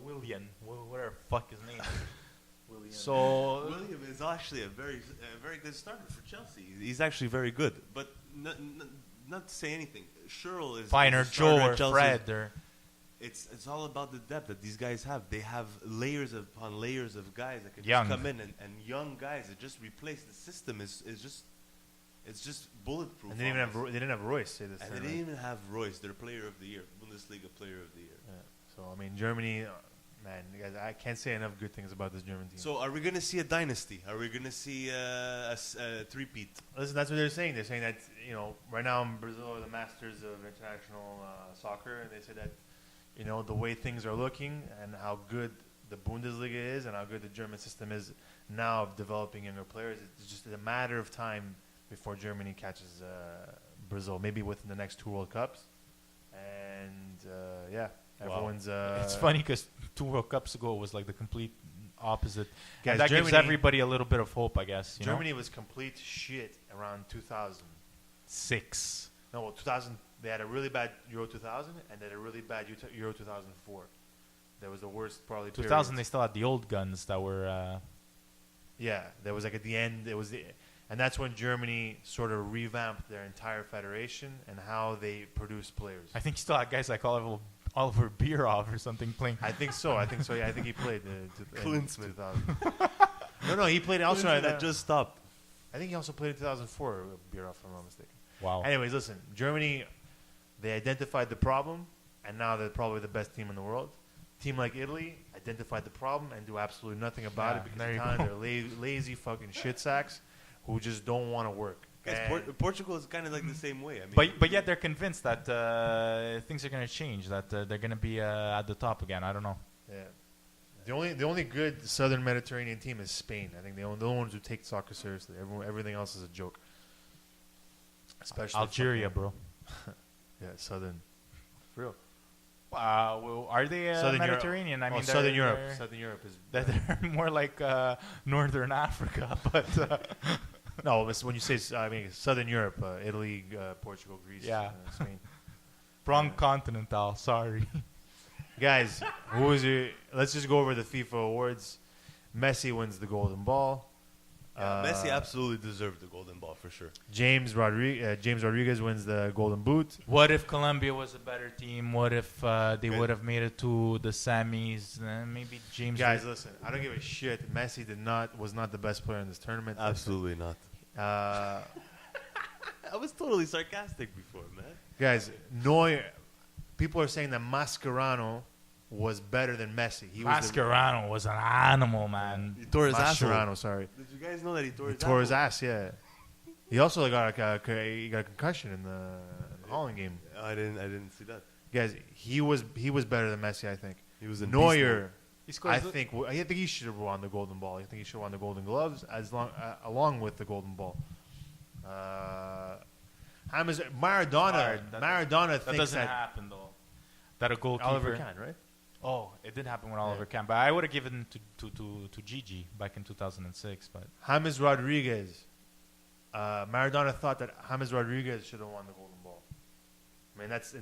Willian, whatever the fuck his name is. So William is actually a very good starter for Chelsea. He's actually very good. But not to say anything, Sherrill is Finer, is a starter Joe at or Chelsea. Fred or it's all about the depth that these guys have. They have layers upon layers of guys that can Young. just come in and young guys that just replace the system is just it's just bulletproof. And they didn't almost. even have Royce say this. And they didn't even have Royce, their player of the year, Bundesliga player of the year. Yeah. So I mean, Germany, man, guys, I can't say enough good things about this German team. So are we gonna see a dynasty? Are we gonna see a three-peat? Listen, that's what they're saying. They're saying that right now in Brazil are the masters of international soccer, and they say that the way things are looking and how good the Bundesliga is and how good the German system is now of developing younger players. It's just a matter of time before Germany catches Brazil, maybe within the next 2 World Cups. And everyone's. It's funny because 2 World Cups ago was like the complete opposite. Guys, And that gives Germany- everybody a little bit of hope, I guess. You Germany was complete shit around 2000. 6. No, well, 2000. They had a really bad Euro 2000, and they had a really bad Euro 2004. That was the worst, probably. 2000, period. they still had the old guns that were. Yeah, there was like at the end. And that's when Germany sort of revamped their entire federation and how they produce players. I think you still had guys like Oliver Bierhoff or something playing. I think so. Yeah, I think he played in Klinsmann. 2000. No, he played also. That just stopped. I think he also played in 2004. Bierhoff, if I'm not mistaken. Wow. Anyways, listen, Germany, they identified the problem, and now they're probably the best team in the world. Team like Italy identified the problem and do absolutely nothing about Yeah, it because there you Italian, go. they're lazy fucking shit sacks who just don't want to work. Guys, And- Portugal is kind of like the same way. I mean, But yet they're convinced that things are going to change, that they're going to be at the top again. I don't know. yeah. The only good Southern Mediterranean team is Spain. I think the only ones who take soccer seriously. Everything else is a joke. Especially Algeria, fucking- bro. Yeah, Southern. For real. Well, are they Southern Europe. Mediterranean? I Oh, mean, Southern they're- Europe. they're- Southern Europe is. They're more like Northern Africa, but No, it's when you say I mean Southern Europe, Italy, Portugal, Greece, Yeah. Spain. wrong continental. Sorry. Guys, who is your? Let's just go over the FIFA awards. Messi wins the Golden Ball. Messi absolutely deserved the Golden Ball for sure. James Rodriguez wins the Golden Boot. What if Colombia was a better team? What if they would have made it to the semis? Maybe James. Guys, listen, I don't give a shit. Messi was not the best player in this tournament. Absolutely not. Uh, I was totally sarcastic before, man. guys, Neuer. People are saying that Mascherano was better than Messi. He was the- Mascherano was an animal, man. He tore his ass. Mascherano, sorry. Did you guys know that he tore He his tore ass? his ass, yeah. He also got a concussion in the Holland game. I didn't see that. Guys, he was better than Messi, I think. He was a Neuer, He scores I think he should have won the Golden Ball. I think he should have won the Golden Gloves along with the Golden Ball. Maradona hard. Maradona That thinks doesn't that happen though. That a goalkeeper. Oliver Kahn, right? Oh, it did happen with Oliver Kahn, but I would have given to Gigi back in 2006. But James Rodriguez. Maradona thought that James Rodriguez should have won the Golden Ball. I mean, that's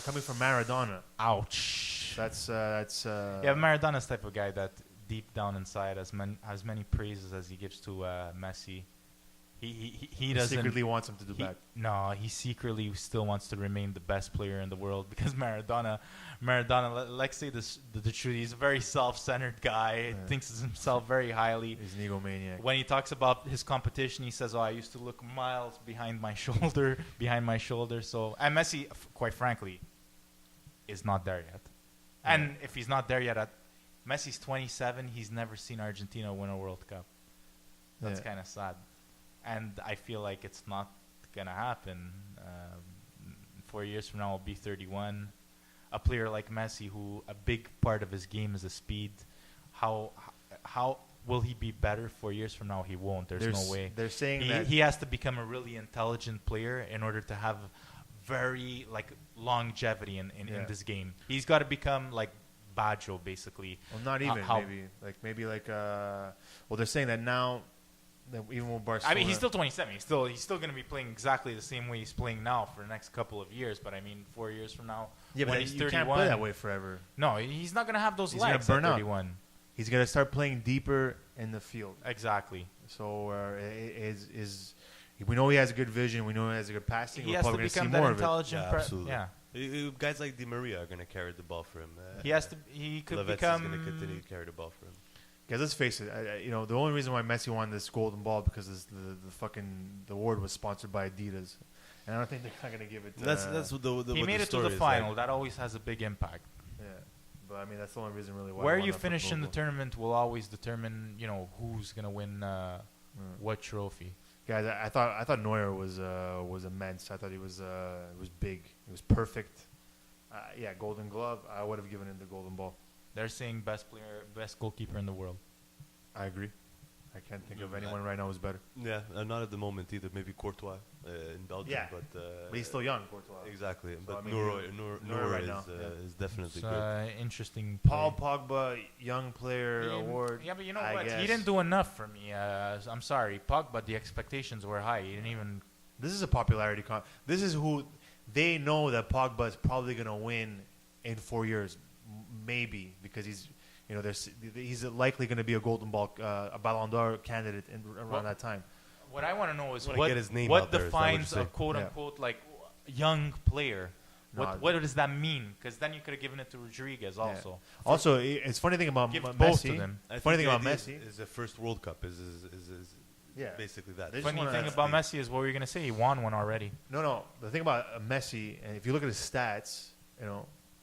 coming from Maradona. ouch. That's Yeah, Maradona's type of guy that deep down inside as many praises as he gives to Messi. He doesn't secretly wants him to do he- bad. No, he secretly still wants to remain the best player in the world because Maradona, let's say the truth, he's a very self-centered guy, thinks of himself very highly. He's an egomaniac. When he talks about his competition, he says, "Oh, I used to look miles behind my shoulder." So, and Messi, quite frankly, is not there yet. And if he's not there yet, Messi's 27. He's never seen Argentina win a World Cup. That's Yeah. kind of sad. And I feel like it's not going to happen. 4 years from now, I'll be 31. A player like Messi, who a big part of his game is the speed, how will he be better 4 years from now? He won't. There's no way. They're saying He, that he has to become a really intelligent player in order to have very longevity in Yeah. this game. He's got to become like Baggio, basically. well, not how- even maybe well, they're saying that now that even with Barcelona. I mean, he's still 27. He's still going to be playing exactly the same way he's playing now for the next couple of years. But I mean, 4 years from now, yeah, when but he's you 31, can't play that way forever. No, he's not going to have those He's gonna legs burn at out. 31. He's gonna start playing deeper in the field. Exactly. So we know he has a good vision. We know he has a good passing. He We're has to probably gonna see become more that of it. intelligent. Yeah, absolutely. Yeah. Guys like Di Maria are going to carry the ball for him. He has to. He could Lavezzi's become. going to continue to carry the ball for him. Guys, let's face it. The only reason why Messi won this golden ball because the award was sponsored by Adidas, and I don't think they're not going to give it. To, That's what the He what made the it to story the is, final. like. That always has a big impact. yeah, but I mean that's the only reason really why. Where he won you that finish in the football. tournament will always determine, who's gonna win what trophy. Guys, I thought Neuer was immense. I thought he was big. He was perfect. Yeah, Golden Glove. I would have given him the Golden Ball. They're saying best player, best goalkeeper in the world. I agree. I can't think of anyone right now who's better. Yeah, not at the moment either. Maybe Courtois in Belgium, Yeah. but But he's still young, Courtois. exactly. So, but I mean, Noura right is, now, yeah. is definitely It's good. interesting. Paul play. Pogba, Young Player Award. Yeah, but you know I what? guess. He didn't do enough for me. I'm sorry, Pogba. The expectations were high. He didn't even. This is a popularity This is who they know that Pogba is probably going to win in 4 years, maybe because he's likely going to be a Golden Ball, a Ballon d'Or candidate around that time. What I want to know is Wanna get his name what out there, is that what defines you're a saying? quote Yeah. unquote like young player. No, What does that mean? Because then you could have given it to Rodriguez also. Also, it's funny thing about Give Messi. both of them. I Funny think thing the about idea Messi. is the first World Cup is Yeah. basically that. They just Funny wanna- thing that's about the- Messi is what were you gonna say? He won one already. No. The thing about Messi, and if you look at his stats,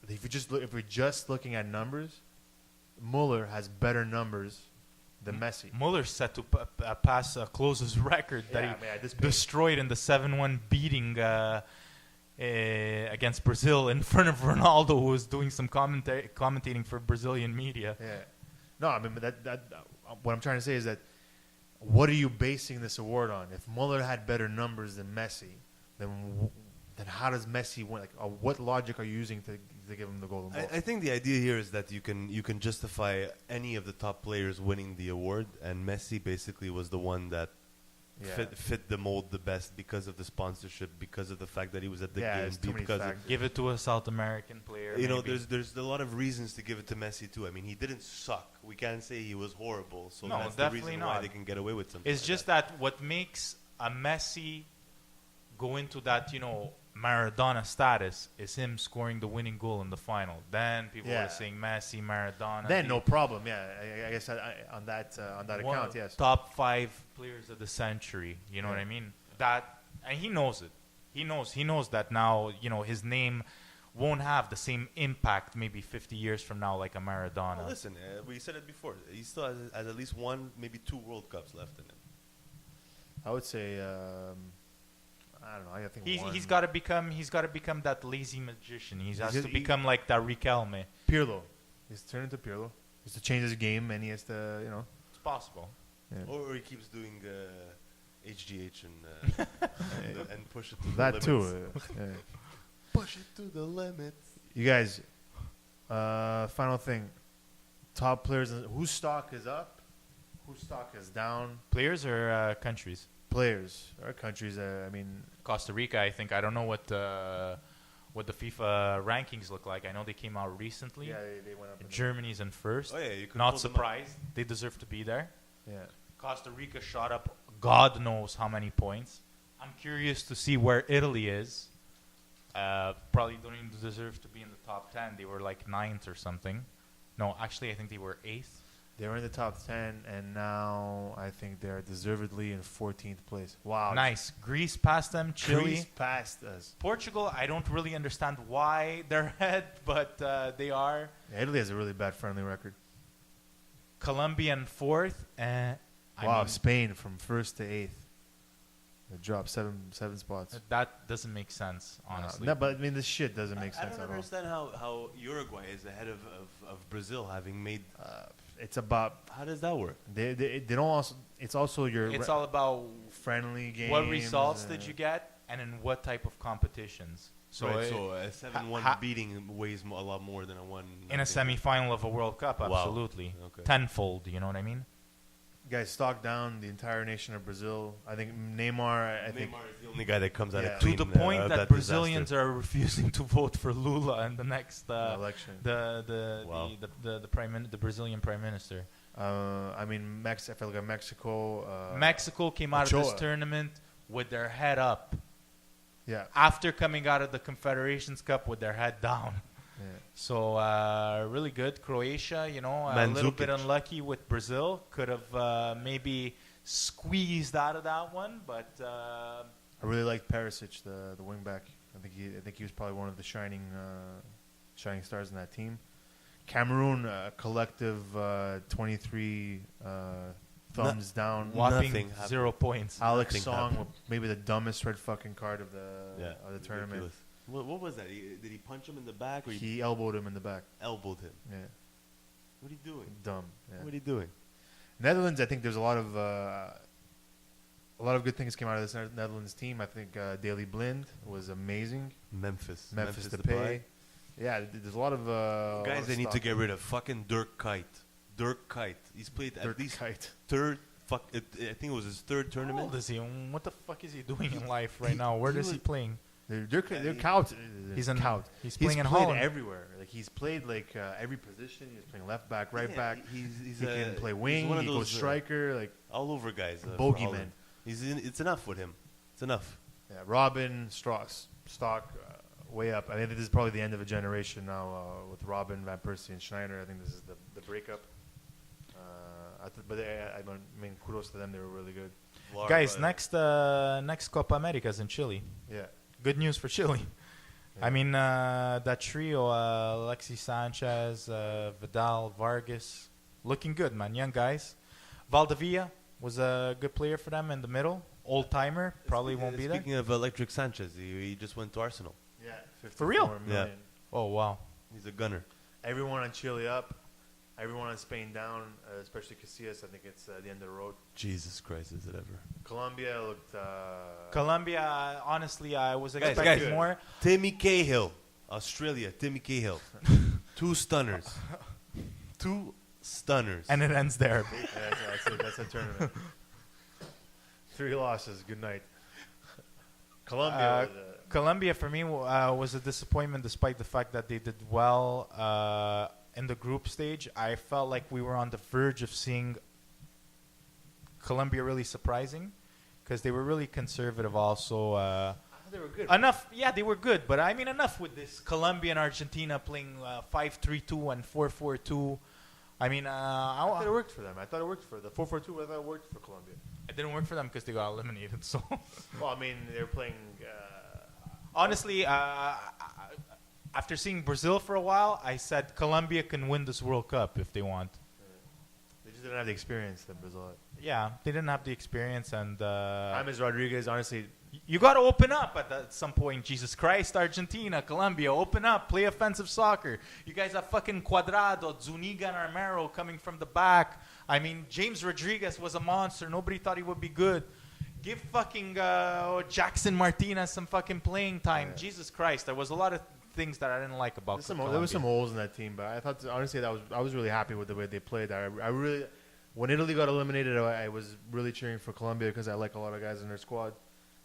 if we're just looking at numbers, Muller has better numbers than Messi. Muller's set to pass Klose's record that Yeah, he I mean, at this pace. destroyed in the 7-1 beating against Brazil in front of Ronaldo, who was doing some commentating for Brazilian media. Yeah. No, I mean, but what I'm trying to say is that what are you basing this award on? If Muller had better numbers than Messi, then how does Messi win? Like, what logic are you using to give him the Golden Ball? I think the idea here is that you can justify any of the top players winning the award, and Messi basically was the one that Yeah. fit the mold the best because of the sponsorship, because of the fact that he was at the Yeah, game, there's too many because of, factors. Give it to a South American player. maybe. there's a lot of reasons to give it to Messi too. I mean, he didn't suck. We can't say he was horrible. So No, that's the definitely reason why not. they can get away with something. It's like just that what makes a Messi go into that, Maradona status is him scoring the winning goal in the final. Then people Yeah. are saying Messi, Maradona. Then no problem. Yeah, I guess on that one account, of the yes. top 5 players of the century. You know what I mean? And he knows it. He knows that now. His name won't have the same impact maybe 50 years from now like a Maradona. Well, listen, we said it before. He still has at least one, maybe 2 World Cups left in him. I would say, I don't know. I think He's got to become that lazy magician. He has just- to become like that Riquelme. Pirlo. He's turned into Pirlo. He has to change his game, and he has to, It's possible. Or he keeps doing HGH and push it to that the too. limits. Push it to the limits. You guys, final thing. Top players, whose stock is up? Whose stock is down? Players or countries? Players or countries. I mean, Costa Rica, I think. I don't know what the FIFA rankings look like. I know they came out recently. yeah, they went up. Germany's in first. Oh, yeah, you could Not pull them up. surprised. They deserve to be there. Yeah. Costa Rica shot up God knows how many points. I'm curious to see where Italy is. Probably don't even deserve to be in the top 10. They were like 9th or something. No, actually, I think they were 8th. They were in the top 10, and now I think they're deservedly in 14th place. Wow. Nice. Greece passed them. Chile. Greece passed us. Portugal, I don't really understand why they're ahead, but they are. Italy has a really bad friendly record. Colombia in 4th. Wow, Spain from 1st to 8th. They dropped seven spots. That doesn't make sense, honestly. No, but I mean, this shit doesn't make I sense don't at all. understand how Uruguay is ahead of Brazil, having made. It's about How does that work? they don't also. It's also your It's all about friendly games. what results did you get and in what type of competitions. So, Right, it- so a 7-1 ha- beating weighs a lot more than a 1. in a semifinal of a World Cup, Wow. absolutely. Okay. Tenfold, you know what I mean? Guys, stock down the entire nation of Brazil. I think Neymar. I think Neymar is the only guy that comes out Yeah. of To clean, the point that disaster. Brazilians are refusing to vote for Lula in the next election. Wow. the Brazilian prime minister. I mean, I feel like Mexico. Mexico came out of this Ochoa. tournament with their head up. Yeah. after coming out of the Confederations Cup with their head down. Yeah. So really good. Croatia, a little bit Mandzukic. unlucky with Brazil. Could have maybe squeezed out of that one, but I really liked Perisic, the wingback. I think he was probably one of the shining stars in that team. Cameroon, collective 23 thumbs down. whopping Nothing happened. 0 points. Alex Nothing Song, happened. with maybe the dumbest red fucking card of the tournament. ridiculous. What was that? Did he punch him in the back or he He elbowed him in the back. elbowed him? Yeah, What are you doing? dumb. Yeah. What are you doing? Netherlands, I think there's a lot of good things came out of this Netherlands team. I think Daley Blind was amazing. Memphis Depay. Yeah, there's a lot of guys, they need to get rid of fucking Dirk Kuyt. Dirk Kuyt. He's played at least third. I think it was his third How tournament. old is he? What the fuck is he doing in life right now? Where is he playing? They're Kout. He's in Kout. He's playing in played Holland. everywhere. Like he's played every position. He's playing left back, right Yeah, back. He's He can play he's wing. one of He goes those, striker. Like all over guys. for bogeyman. Holland. It's enough with him. It's enough. yeah, Robin, Stock, way up. I think this is probably the end of a generation now with Robin, Van Persie, and Schneider. I think this is the breakup. I mean, kudos to them. They were really good. Guys, next Copa America is in Chile. Yeah. Good news for Chile. Yeah. I mean, that trio, Alexis Sanchez, Vidal, Vargas, looking good, man. Young guys. Valdivia was a good player for them in the middle. Old timer, probably won't be there. Speaking of Electric Sanchez, he just went to Arsenal. Yeah. For real? 54 million. Oh, wow. He's a gunner. Everyone on Chile up. Everyone on Spain down, especially Casillas. I think it's the end of the road. Jesus Christ, is it ever? Colombia looked. Colombia, honestly, I was Guys, expecting guys. more. Timmy Cahill, Australia. Timmy Cahill. 2 stunners. 2 stunners. And it ends there. Yeah, that's a tournament. 3 losses. Good night. Colombia. Colombia, for me, was a disappointment despite the fact that they did well in the group stage. I felt like we were on the verge of seeing Colombia really surprising because they were really conservative also. they were good. Enough, yeah, they were good, but I mean enough with this Colombia and Argentina playing 5-3-2 and 4-4-2. I mean, I thought it worked for them. I thought it worked for the 4-4-2. I thought it worked for Colombia. it didn't work for them because they got eliminated. So Well, I mean, they were playing. honestly, after seeing Brazil for a while, I said Colombia can win this World Cup if they want. They just didn't have the experience that Brazil had. Yeah, they didn't have the experience, and James Rodriguez, honestly, you got to open up at some point. Jesus Christ, Argentina, Colombia, open up, play offensive soccer. You guys have fucking Cuadrado, Zuniga, and Armero coming from the back. I mean, James Rodriguez was a monster. Nobody thought he would be good. Give fucking Jackson Martinez some fucking playing time. Yeah. Jesus Christ, there was a lot of things that I didn't like about Colombia. there was some holes in that team, but I thought honestly I was really happy with the way they played. I really, when Italy got eliminated, I was really cheering for Colombia because I like a lot of guys in their squad.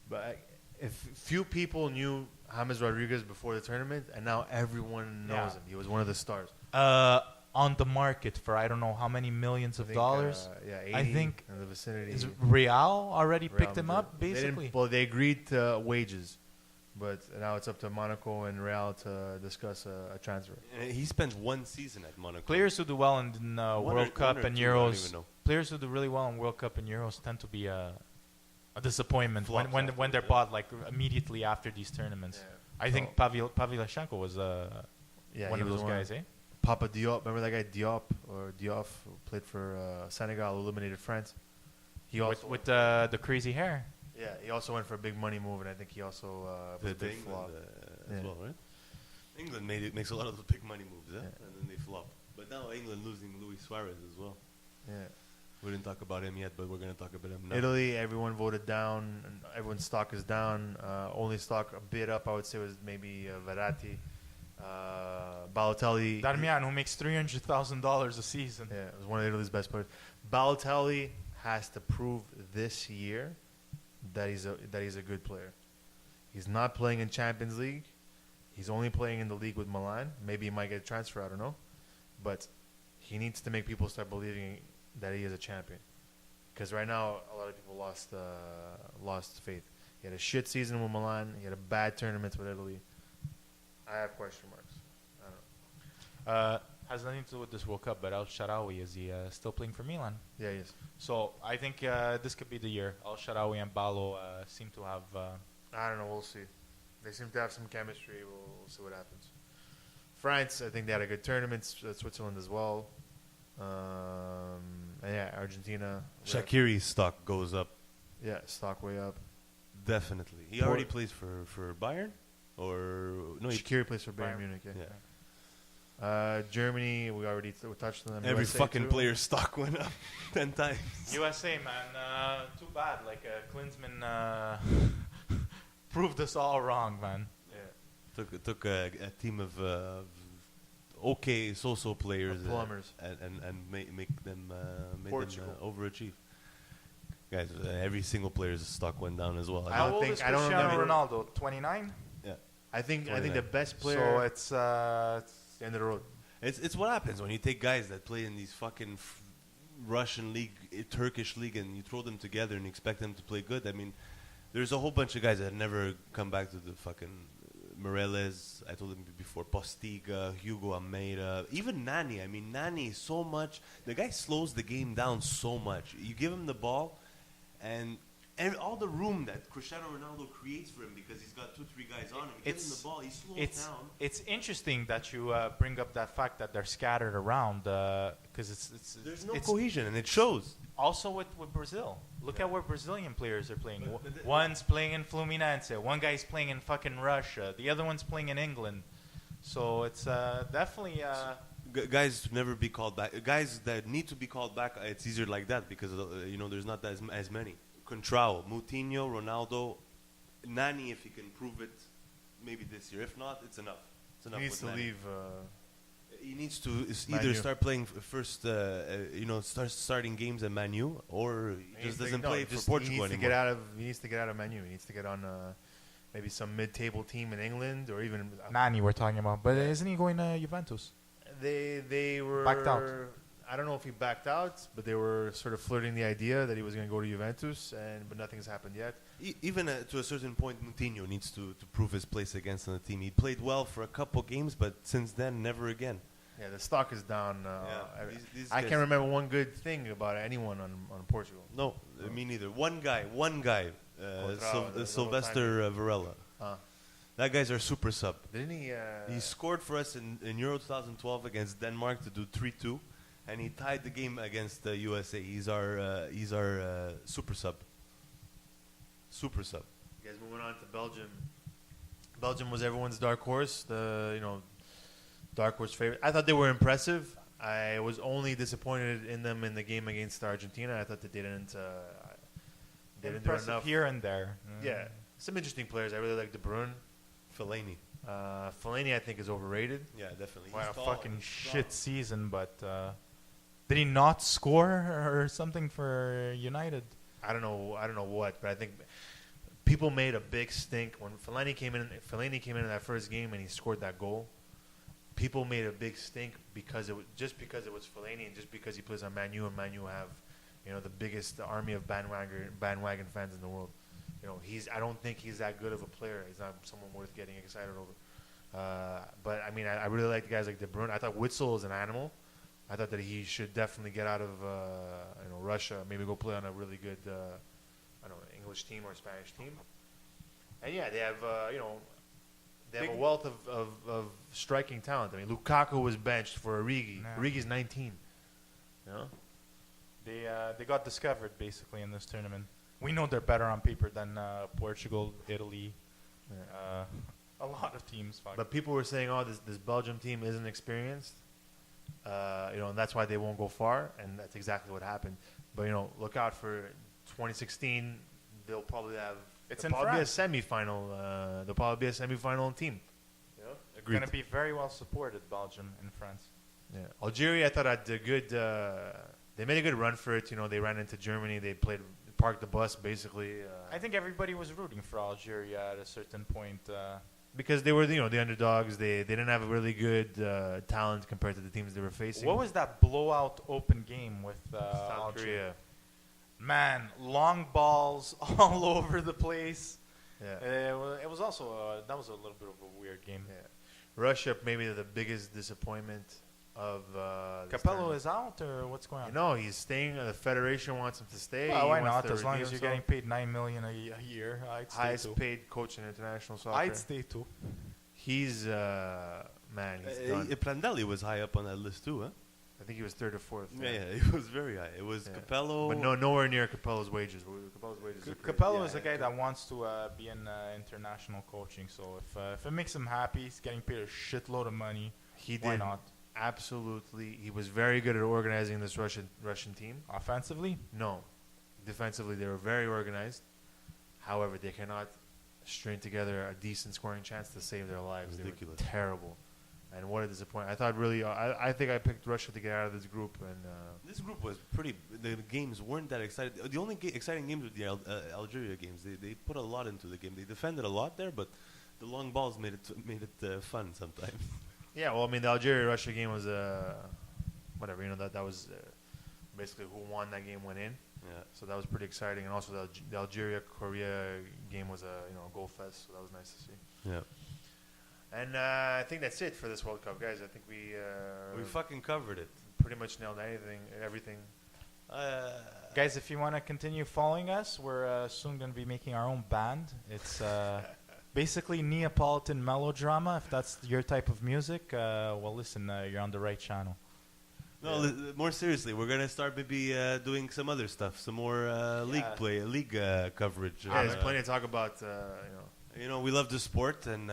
But if few people knew James Rodriguez before the tournament, and now everyone knows him. He was one of the stars. On the market for I don't know how many millions of dollars. 80 I think in the vicinity. Is Real already Real picked him Madrid. up, basically? They agreed to wages, but now it's up to Monaco and Real to discuss a transfer. And he spent 1 season at Monaco. Players who do well in World Cup and two, I don't Euros, even know. players who do really well in World Cup and Euros tend to be a disappointment Flops when afterwards, they're yeah. bought like immediately after these tournaments. Yeah. I think Pavlyuchenko was one he of was those guys, eh? Papa Diop, remember that guy Diop or Diouf, who played for Senegal, eliminated France. He also With the crazy hair. he also went for a big money move, and I think he also was a The big England flop. as Yeah. well, right? England makes a lot of those big money moves, Yeah. and then they flop. But now England losing Luis Suarez as well. Yeah. We didn't talk about him yet, but we're going to talk about him now. Italy, everyone voted down. And everyone's stock is down. Only stock a bit up, I would say, was maybe Verratti, Balotelli. Darmian, who makes $300,000 a season. Yeah, it was one of Italy's best players. Balotelli has to prove this year that he's a good player. He's not playing in Champions League. He's only playing in the league with Milan. Maybe he might get a transfer, I don't know. But he needs to make people start believing that he is a champion. Because right now, a lot of people lost faith. He had a shit season with Milan. He had a bad tournament with Italy. I have question marks. I don't know. Has nothing to do with this World Cup, but El Shaarawy, is he still playing for Milan? Yeah, he is. So I think this could be the year. El Shaarawy and Balo seem to have. I don't know. We'll see. They seem to have some chemistry. We'll see what happens. France, I think they had a good tournament. Switzerland as well. And yeah, Argentina. Shaqiri's stock goes up. Yeah, stock way up. Definitely. He Por- already plays for Bayern? Or no, he Shaqiri plays for Bayern Bayern. Munich. Yeah. Yeah. Germany, we already we touched on them. Every USA fucking too. player's stock went up 10 times. USA, man. Too bad. Like Klinsmann proved us all wrong, man. Yeah. Took a team of okay so players plumbers. and make them Portugal. overachieve. Guys, every single player's stock went down as well. I How don't old think- is I don't Cristiano remember- Ronaldo? 29. Yeah. I think 29. the best player. So it's the end of the road. It's what happens when you take guys that play in these fucking Russian league, Turkish league, and you throw them together and you expect them to play good. I mean, there's a whole bunch of guys that never come back to the fucking Moreles. I told him before, Postiga, Hugo Almeida, even Nani. I mean, Nani is so much. The guy slows the game down so much. You give him the ball, and all the room that Cristiano Ronaldo creates for him because he's got 2-3 guys on him. You give him the ball, he slows down. It's interesting that you bring up that fact that they're scattered around because There's no it's cohesion, and it shows. also with Brazil. Look at where Brazilian players are playing. One's playing in Fluminense. One guy's playing in fucking Russia. The other one's playing in England. So it's definitely. Guys never be called back. Guys that need to be called back, it's easier like that because there's not as many. Contrao, Moutinho, Ronaldo, Nani, if he can prove it, maybe this year. If not, it's enough. It's enough. He needs with to Nani. leave. He needs to Man either U. start playing first, starting games at Man U, or he just doesn't play for Portugal he needs anymore. To get out of. He needs to get out of Man U. He needs to get on maybe some mid-table team in England or even. Nani, we're talking about, but isn't he going to Juventus? They were Backed out. I don't know if he backed out, but they were sort of flirting the idea that he was going to go to Juventus, but nothing's happened yet. Even to a certain point, Moutinho needs to prove his place against the team. He played well for a couple games, but since then, never again. Yeah, the stock is down. These I guys- can't remember one good thing about anyone on Portugal. No, me neither. One guy, Contrao, the Sylvester Varela. That guy's our super sub. Didn't he? He scored for us in Euro 2012 against Denmark to do 3-2, and he tied the game against the USA. He's our super sub. Super sub. You guys moving on to Belgium. Belgium was everyone's dark horse. Dark horse favorite. I thought they were impressive. I was only disappointed in them in the game against Argentina. I thought that they didn't do Impressive enough. here and there. Yeah, some interesting players. I really like De Bruyne. Fellaini. Fellaini, I think, is overrated. Yeah, definitely. Wow, He's tall, fucking he's shit strong. season, but did he not score or something for United? I don't know what, but I think people made a big stink when Fellaini came in. Fellaini came in that first game and he scored that goal. People made a big stink because it was Fellaini and just because he plays on Man U, and Man U have, the biggest army of bandwagon fans in the world. I don't think he's that good of a player. He's not someone worth getting excited over. But I mean, I really like guys like De Bruyne. I thought Witsel is an animal. I thought that he should definitely get out of Russia, maybe go play on a really good English team or Spanish team. And yeah, they have they have a wealth of striking talent. I mean, Lukaku was benched for Origi. No. Origi's 19. They got discovered basically in this tournament. We know they're better on paper than Portugal, Italy, a lot of teams. But people were saying, "Oh, this Belgium team isn't experienced," and that's why they won't go far. And that's exactly what happened. But look out for 2016. They'll probably have. It's they'll in probably France. be a semifinal. They'll probably be a semifinal team. Going to be very well supported, Belgium and France. Yeah. Algeria, I thought had a good. They made a good run for it. They ran into Germany. They parked the bus basically. I think everybody was rooting for Algeria at a certain point. Because they were the underdogs. They didn't have a really good talent compared to the teams they were facing. What was that blowout open game with South Algeria? Korea? Man, long balls all over the place. Yeah. It was also that was a little bit of a weird game. Yeah. Russia, maybe the biggest disappointment of this Capello tournament. is out, or what's going on? No, he's staying. The federation wants him to stay. Well, He why wants not? to As long redeem as you're himself. getting paid $9 million a year, I'd stay Highest too. paid coach in international soccer. I'd stay too. He's man. He's done. Prandelli was high up on that list too, huh? I think he was third or fourth. Yeah, it was very high. It was Yeah. Capello. But nowhere near Capello's wages. Capello's wages. are crazy. Capello Yeah, is a yeah. guy that wants to be in international coaching. So if it makes him happy, he's getting paid a shitload of money. He Why did not? absolutely. He was very good at organizing this Russian team. Offensively, No, defensively they were very organized. However, they cannot string together a decent scoring chance to save their lives. Ridiculous. They were terrible, and what a disappointment. I thought really, I think I picked Russia to get out of this group, and This group was pretty. The games weren't that exciting. The only exciting games were the Algeria games. They put a lot into the game. They defended a lot there, but the long balls made it fun sometimes. yeah. Well, I mean, the Algeria-Russia game was whatever. You know that was basically who won that game went in. Yeah. So that was pretty exciting, and also the Algeria-Korea game was a goal fest. So that was nice to see. Yeah. And I think that's it for this World Cup, guys. I think we fucking covered it. pretty much nailed everything. guys, if you want to continue following us, we're soon going to be making our own band. It's basically Neapolitan melodrama. If that's your type of music, well, listen, you're on the right channel. No, more seriously, we're gonna start maybe doing some other stuff, some more league coverage. Yeah, there's plenty to talk about. You know, we love the sport, and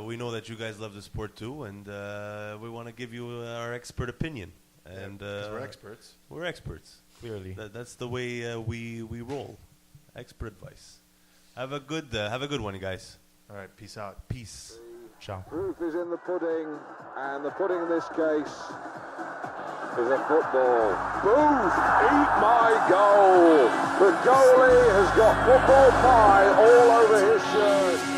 we know that you guys love the sport too, and we want to give you our expert opinion. And because we're experts. We're experts. Clearly. That's the way we roll. Expert advice. Have a good one, you guys. All right, peace out. Peace. Ciao. Proof is in the pudding, and the pudding in this case is a football. Booth, eat my goal. The goalie has got football pie all over his shirt.